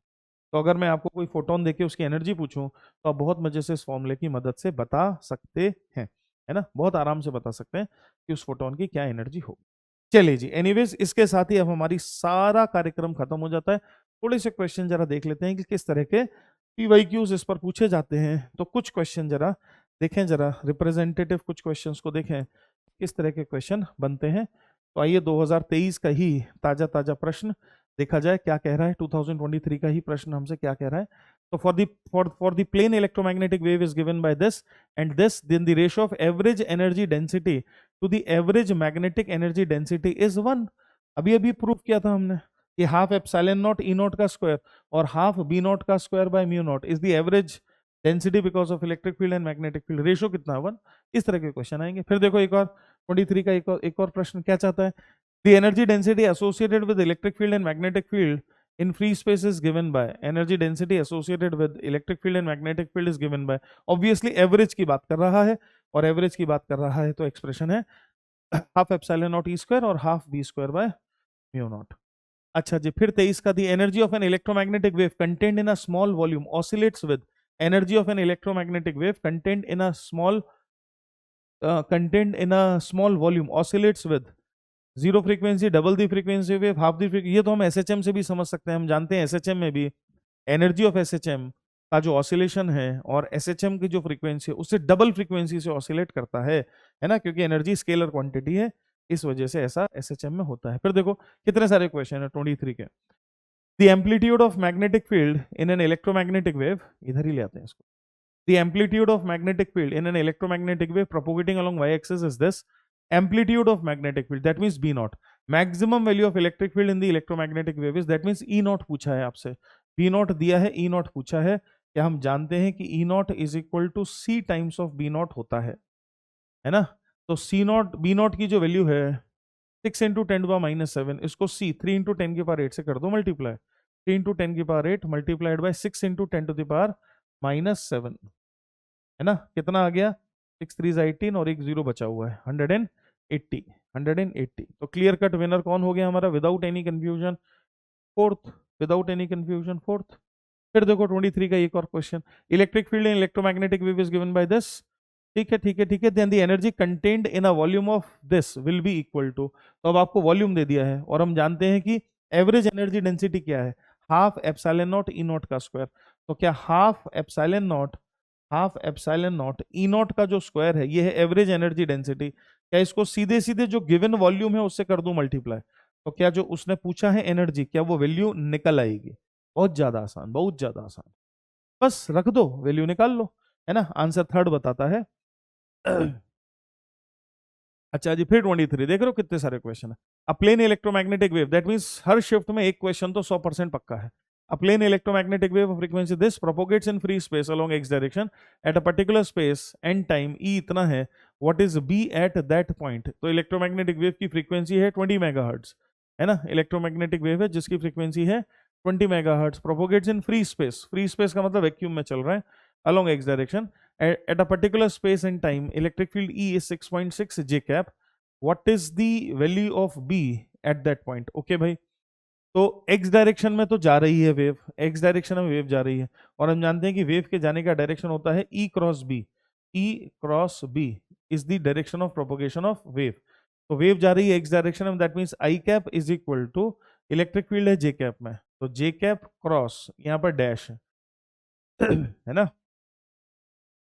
तो अगर मैं आपको कोई फोटोन देके उसकी एनर्जी पूछूं तो आप बहुत मजे से इस फॉर्मूले की मदद से बता सकते हैं, है ना, बहुत आराम से बता सकते हैं कि उस फोटोन की क्या एनर्जी होगी। चलिए जी, एनीवेज इसके साथ ही अब हमारी सारा कार्यक्रम खत्म हो जाता है। थोड़े से क्वेश्चन जरा देख लेते हैं कि किस तरह के पीवाईक्यूज इस पर पूछे जाते हैं। तो कुछ क्वेश्चन जरा देखें, जरा रिप्रेजेंटेटिव कुछ क्वेश्चंस को देखें किस तरह के क्वेश्चन बनते हैं। तो आइए 2023 का ही ताजा ताजा प्रश्न देखा जाए क्या कह रहा है, 2023 का ही प्रश्न हमसे क्या कह रहा है। तो for the plane electromagnetic wave is given by this and this, then the ratio of average energy density to the average magnetic energy density is 1। अभी अभी प्रूव किया था हमने कि half epsilon naught E naught का स्क्वायर और हाफ बी नॉट का square by mu naught is the average density because of electric field and magnetic field, ratio कितना है 1। इस तरह के क्वेश्चन आएंगे। फिर देखो एक और 23 का एक और प्रश्न क्या चाहता है, the energy density associated with electric field and magnetic field in free space is given by energy density associated with electric field and magnetic field is given by, obviously average की बात कर रहा है और एवरेज की बात कर रहा है तो एक्सप्रेशन है half epsilon naught E square और half B square by mu naught. अच्छा जी, फिर 23 का, the energy of an electromagnetic wave contained in a small volume oscillates with, energy of an electromagnetic wave contained in a small volume oscillates with zero frequency, double the frequency wave, half the frequency. ये तो हम एसएचएम से भी समझ सकते हैं, हम जानते हैं एसएचएम में भी एनर्जी ऑफ एसएचएम का जो ऑसिलेशन है और एसएचएम की जो फ्रीक्वेंसी है उससे डबल फ्रीक्वेंसी से ऑसिलेट करता है ना, क्योंकि एनर्जी स्केलर क्वांटिटी है, इस वजह से ऐसा एसएचएम में होता है। फिर देखो कितने सारे क्वेश्चन है 23 के। The amplitude of magnetic field in an electromagnetic wave, इधर ही ले आते हैं इसको, the amplitude of magnetic field in an electromagnetic wave propagating along y axis is this, amplitude of magnetic field that means b naught, maximum value of electric field in the electromagnetic wave is, that means e naught पूछा है आपसे, b naught दिया है, e naught पूछा है। क्या हम जानते हैं कि e naught is equal to c times of b naught होता है ना। तो c naught b naught की जो वैल्यू है 6 इंटू 10⁻⁻7, इसको c 3 इंटू 10 की पावर 8 से कर दो मल्टीप्लाई, 3 इंटू 10 की power 8 multiplied by 6 into 10 to the power -7, है ना, कितना आ गया 6 3 18 और एक जीरो बचा हुआ है 180, 180। तो क्लियर कट विनर कौन हो गया हमारा, without any confusion fourth, without any confusion fourth. फिर देखो 23 का एक और question, electric field in electromagnetic wave is given by this, ठीक है ठीक है ठीक है, then the energy contained in a volume of this will be equal to, तो अब आपको वॉल्यूम दे दिया है और हम जानते हैं कि एवरेज एनर्जी डेंसिटी क्या है, half epsilon naught E naught का स्क्वायर। तो क्या half epsilon naught E naught का जो स्क्वायर है ये है एवरेज एनर्जी डेंसिटी, क्या इसको सीधे सीधे जो गिवन वॉल्यूम है उससे कर दूं मल्टीप्लाई, तो क्या जो उसने पूछा है एनर्जी, क्या वो वैल्यू निकल आएगी? बहुत ज्यादा आसान, बहुत ज्यादा आसान। बस रख दो, वैल्यू निकाल लो, है ना। आंसर थर्ड बताता है। अच्छा जी, फिर 23 देख रहे हो कितने सारे क्वेश्चन है। A plane electromagnetic wave, that means हर शिफ्ट में एक क्वेश्चन तो 100% पक्का है। A plane electromagnetic wave of frequency this propagates in free space along x direction at a particular space and time, E इतना है, what is B at that point. तो इलेक्ट्रोमैग्नेटिक वेव की फ्रीक्वेंसी है 20 मेगाहर्ट्ज, है ना। इलेक्ट्रोमैग्नेटिक वेव है जिसकी फ्रीक्वेंसी है 20 megahertz, propagates in free space, free space का मतलब वैक्यूम में चल रहा है, along x direction at a particular space and time, electric field E is 6.6 j cap. What is the value of B at that point? Okay भाई, तो x डायरेक्शन में तो जा रही है वेव, x डायरेक्शन में वेव जा रही है, और हम जानते हैं कि वेव के जाने का डायरेक्शन होता है E cross B. E cross B is the direction of propagation of wave. तो वेव जा रही है x डायरेक्शन में, that means I cap is equal to electric field है j कैप में, तो j कैप क्रॉस यहाँ पर डैश है ना।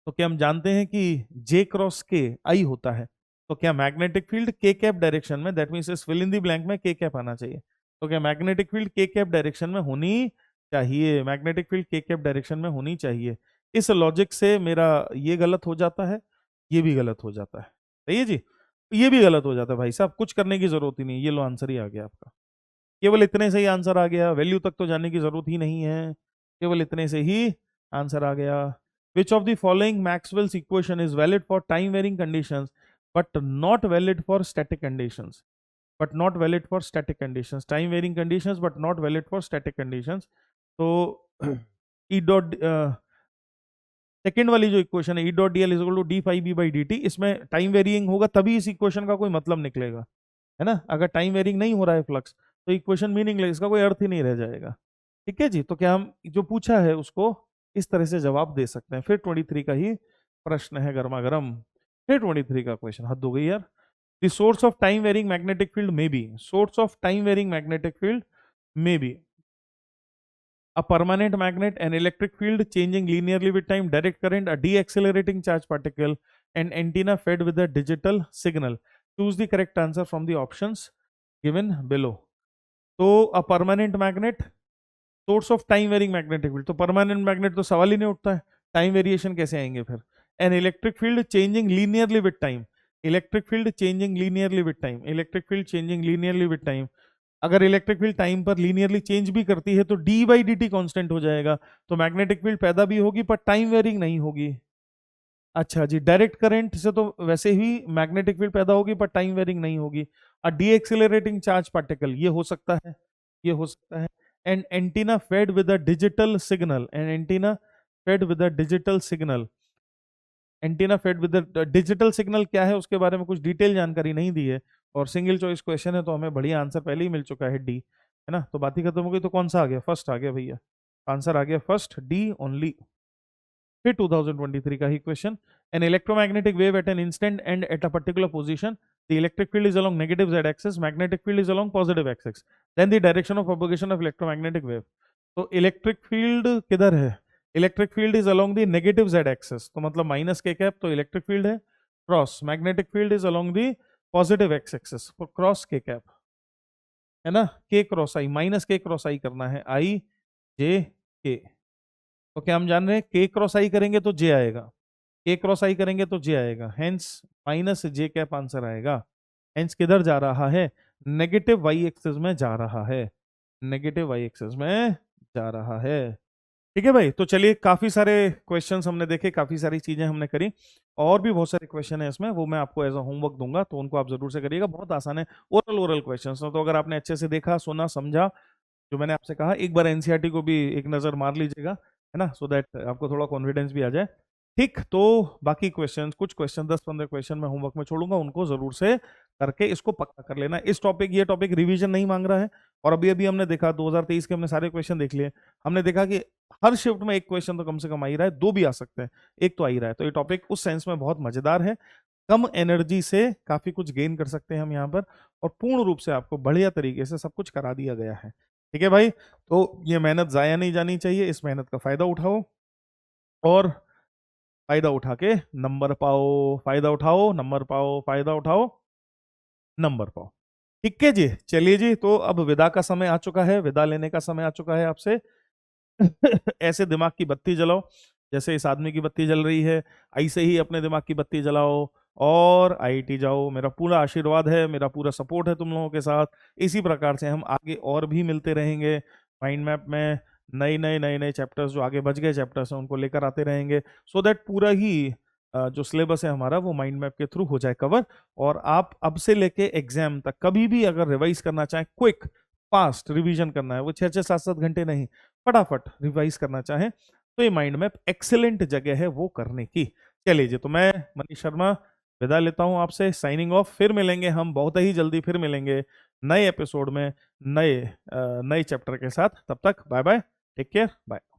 तो क्या हम जानते हैं कि J क्रॉस के आई होता है, तो क्या मैग्नेटिक फील्ड के कैप डायरेक्शन में, दैट मीन्स इस फिल इन दी ब्लैंक में के कैप आना चाहिए। तो क्या मैग्नेटिक फील्ड के कैप डायरेक्शन में होनी चाहिए, मैग्नेटिक फील्ड के कैप डायरेक्शन में होनी चाहिए। इस लॉजिक से मेरा ये गलत हो जाता है, ये भी गलत हो जाता है, सही है जी। ये भी गलत हो जाता है भाई साहब, कुछ करने की जरूरत ही नहीं, ये लो आंसर ही आ गया आपका। केवल इतने से ही आंसर आ गया, वैल्यू तक तो जाने की जरूरत ही नहीं है, केवल इतने से ही आंसर आ गया। Which of the following Maxwell's equation is valid for time varying conditions but not valid for static conditions, but not valid for static conditions, time varying conditions but not valid for static conditions. तो ई डॉट सेकेंड वाली जो इक्वेशन है, E dot D L is equal to D phi B by D T, इसमें टाइम वेरिंग होगा तभी इस इक्वेशन का कोई मतलब निकलेगा, है ना। अगर टाइम वेरिंग नहीं हो रहा है फ्लक्स, तो इक्वेशन मीनिंगलेस, इसका कोई अर्थ ही नहीं रह जाएगा। ठीक है जी, तो क्या हम जो पूछा है उसको इस तरह से जवाब दे सकते हैं। फिर 23 का ही प्रश्न है गर्मा गर्म। फिर 23 का क्वेश्चन, हद हो गई यार। The source of time varying magnetic field may be, source of time varying magnetic field may be a permanent magnet, an electric field changing linearly with time, direct current, a deaccelerating charge particle, an antenna fed with a digital signal. Choose the correct answer from the options given below. तो a permanent magnet, source of time varying magnetic field, तो परमानेंट मैग्नेट तो सवाल ही नहीं उठता है, टाइम वेरिएशन कैसे आएंगे फिर। An electric field changing linearly with time, electric field changing linearly with time, electric field changing linearly with time. अगर इलेक्ट्रिक फील्ड टाइम पर लीनियरली चेंज भी करती है तो D by D T constant हो जाएगा, तो मैग्नेटिक फील्ड पैदा भी होगी पर टाइम वेरिंग नहीं होगी। अच्छा जी, डायरेक्ट करंट से तो वैसे ही मैग्नेटिक फील्ड पैदा होगी पर टाइम वेरिंग नहीं होगी। अ डी एक्सिलरेटिंग चार्ज पार्टिकल, ये हो सकता है, ये हो सकता है। And antenna fade with a digital signal, and antenna fade with a digital signal, antenna fade with digital signal क्या है उसके बारे में कुछ डिटेल जानकारी नहीं दी है, और सिंगल चॉइस क्वेश्चन है तो हमें बढ़िया आंसर पहले ही मिल चुका है डी, है ना। तो बात ही खत्म हो गई, तो कौन सा आ गया, फर्स्ट आ गया भैया, आंसर आ गया फर्स्ट डी ओनली। फिर 2023 का ही question, an electromagnetic wave at an instant and at a particular position, the electric field is along negative z axis, magnetic field is along positive axis, then the direction of propagation of electromagnetic wave. तो इलेक्ट्रिक फील्ड किधर है, electric field is along the negative z axis, तो मतलब माइनस के कैप, तो इलेक्ट्रिक फील्ड है cross, magnetic field is along the positive x axis, cross के कैप, है ना। के क्रॉस आई, माइनस के क्रॉस आई करना है, आई जे के। तो क्या हम जान रहे हैं के क्रॉस आई करेंगे तो जे आएगा, के क्रॉस आई करेंगे तो जे आएगा, हेंस माइनस जे कैप आंसर आएगा। हेंस किधर जा रहा है, नेगेटिव वाई एक्सिस में जा रहा है, नेगेटिव वाई एक्सिस में जा रहा है। ठीक है भाई, तो चलिए काफी सारे क्वेश्चंस हमने देखे, काफी सारी चीजें हमने करी, और भी बहुत सारे क्वेश्चन है इसमें, वो मैं आपको एज अ होमवर्क दूंगा, तो उनको आप जरूर से करिएगा, बहुत आसान है, ओरल ओरल क्वेश्चन। तो अगर आपने अच्छे से देखा, सुना, समझा जो मैंने आपसे कहा, एक बार एनसीईआरटी को भी एक नजर मार लीजिएगा, है ना, सो दैट आपको थोड़ा कॉन्फिडेंस भी आ जाए। ठीक, तो बाकी क्वेश्चन, कुछ क्वेश्चन 10-15 क्वेश्चन मैं होमवर्क में छोड़ूंगा, उनको जरूर से करके इसको पक्का कर लेना। इस टॉपिक, ये टॉपिक रिवीजन नहीं मांग रहा है, और अभी अभी हमने देखा 2023 के हमने सारे क्वेश्चन देख लिए, हमने देखा कि हर शिफ्ट में एक क्वेश्चन तो कम से कम आ ही रहा है, दो भी आ सकते हैं, एक तो आ ही रहा है। तो ये टॉपिक उस सेंस में बहुत मजेदार है, कम एनर्जी से काफी कुछ गेन कर सकते हैं हम यहाँ पर, और पूर्ण रूप से आपको बढ़िया तरीके से सब कुछ करा दिया गया है। ठीक है भाई, तो ये मेहनत जाया नहीं जानी चाहिए, इस मेहनत का फायदा उठाओ, और फायदा उठा के नंबर पाओ, फायदा उठाओ नंबर पाओ, फायदा उठाओ नंबर पाओ। ठीक है जी, चलिए जी, तो अब विदा का समय आ चुका है, विदा लेने का समय आ चुका है आपसे। ऐसे दिमाग की बत्ती जलाओ जैसे इस आदमी की बत्ती जल रही है, ऐसे ही अपने दिमाग की बत्ती जलाओ और आईआईटी जाओ। मेरा पूरा आशीर्वाद है, मेरा पूरा सपोर्ट है तुम लोगों के साथ। इसी प्रकार से हम आगे और भी मिलते रहेंगे माइंड मैप में। नए नए चैप्टर्स, जो आगे बच गए चैप्टर्स हैं, उनको लेकर आते रहेंगे, सो दैट पूरा ही जो सिलेबस है हमारा वो माइंड मैप के थ्रू हो जाए कवर। और आप अब से लेके एग्जाम तक कभी भी अगर रिवाइज करना चाहें, क्विक फास्ट रिवीजन करना है, वो 6-6 7-7 घंटे नहीं, फटाफट रिवाइज करना चाहें, तो ये माइंड मैप एक्सेलेंट जगह है वो करने की। चलिए जी, तो मैं मनीष शर्मा विदा लेता हूं आपसे, साइनिंग ऑफ। फिर मिलेंगे हम बहुत ही जल्दी, फिर मिलेंगे नए एपिसोड में, नए नए चैप्टर के साथ। तब तक bye bye, take care, bye.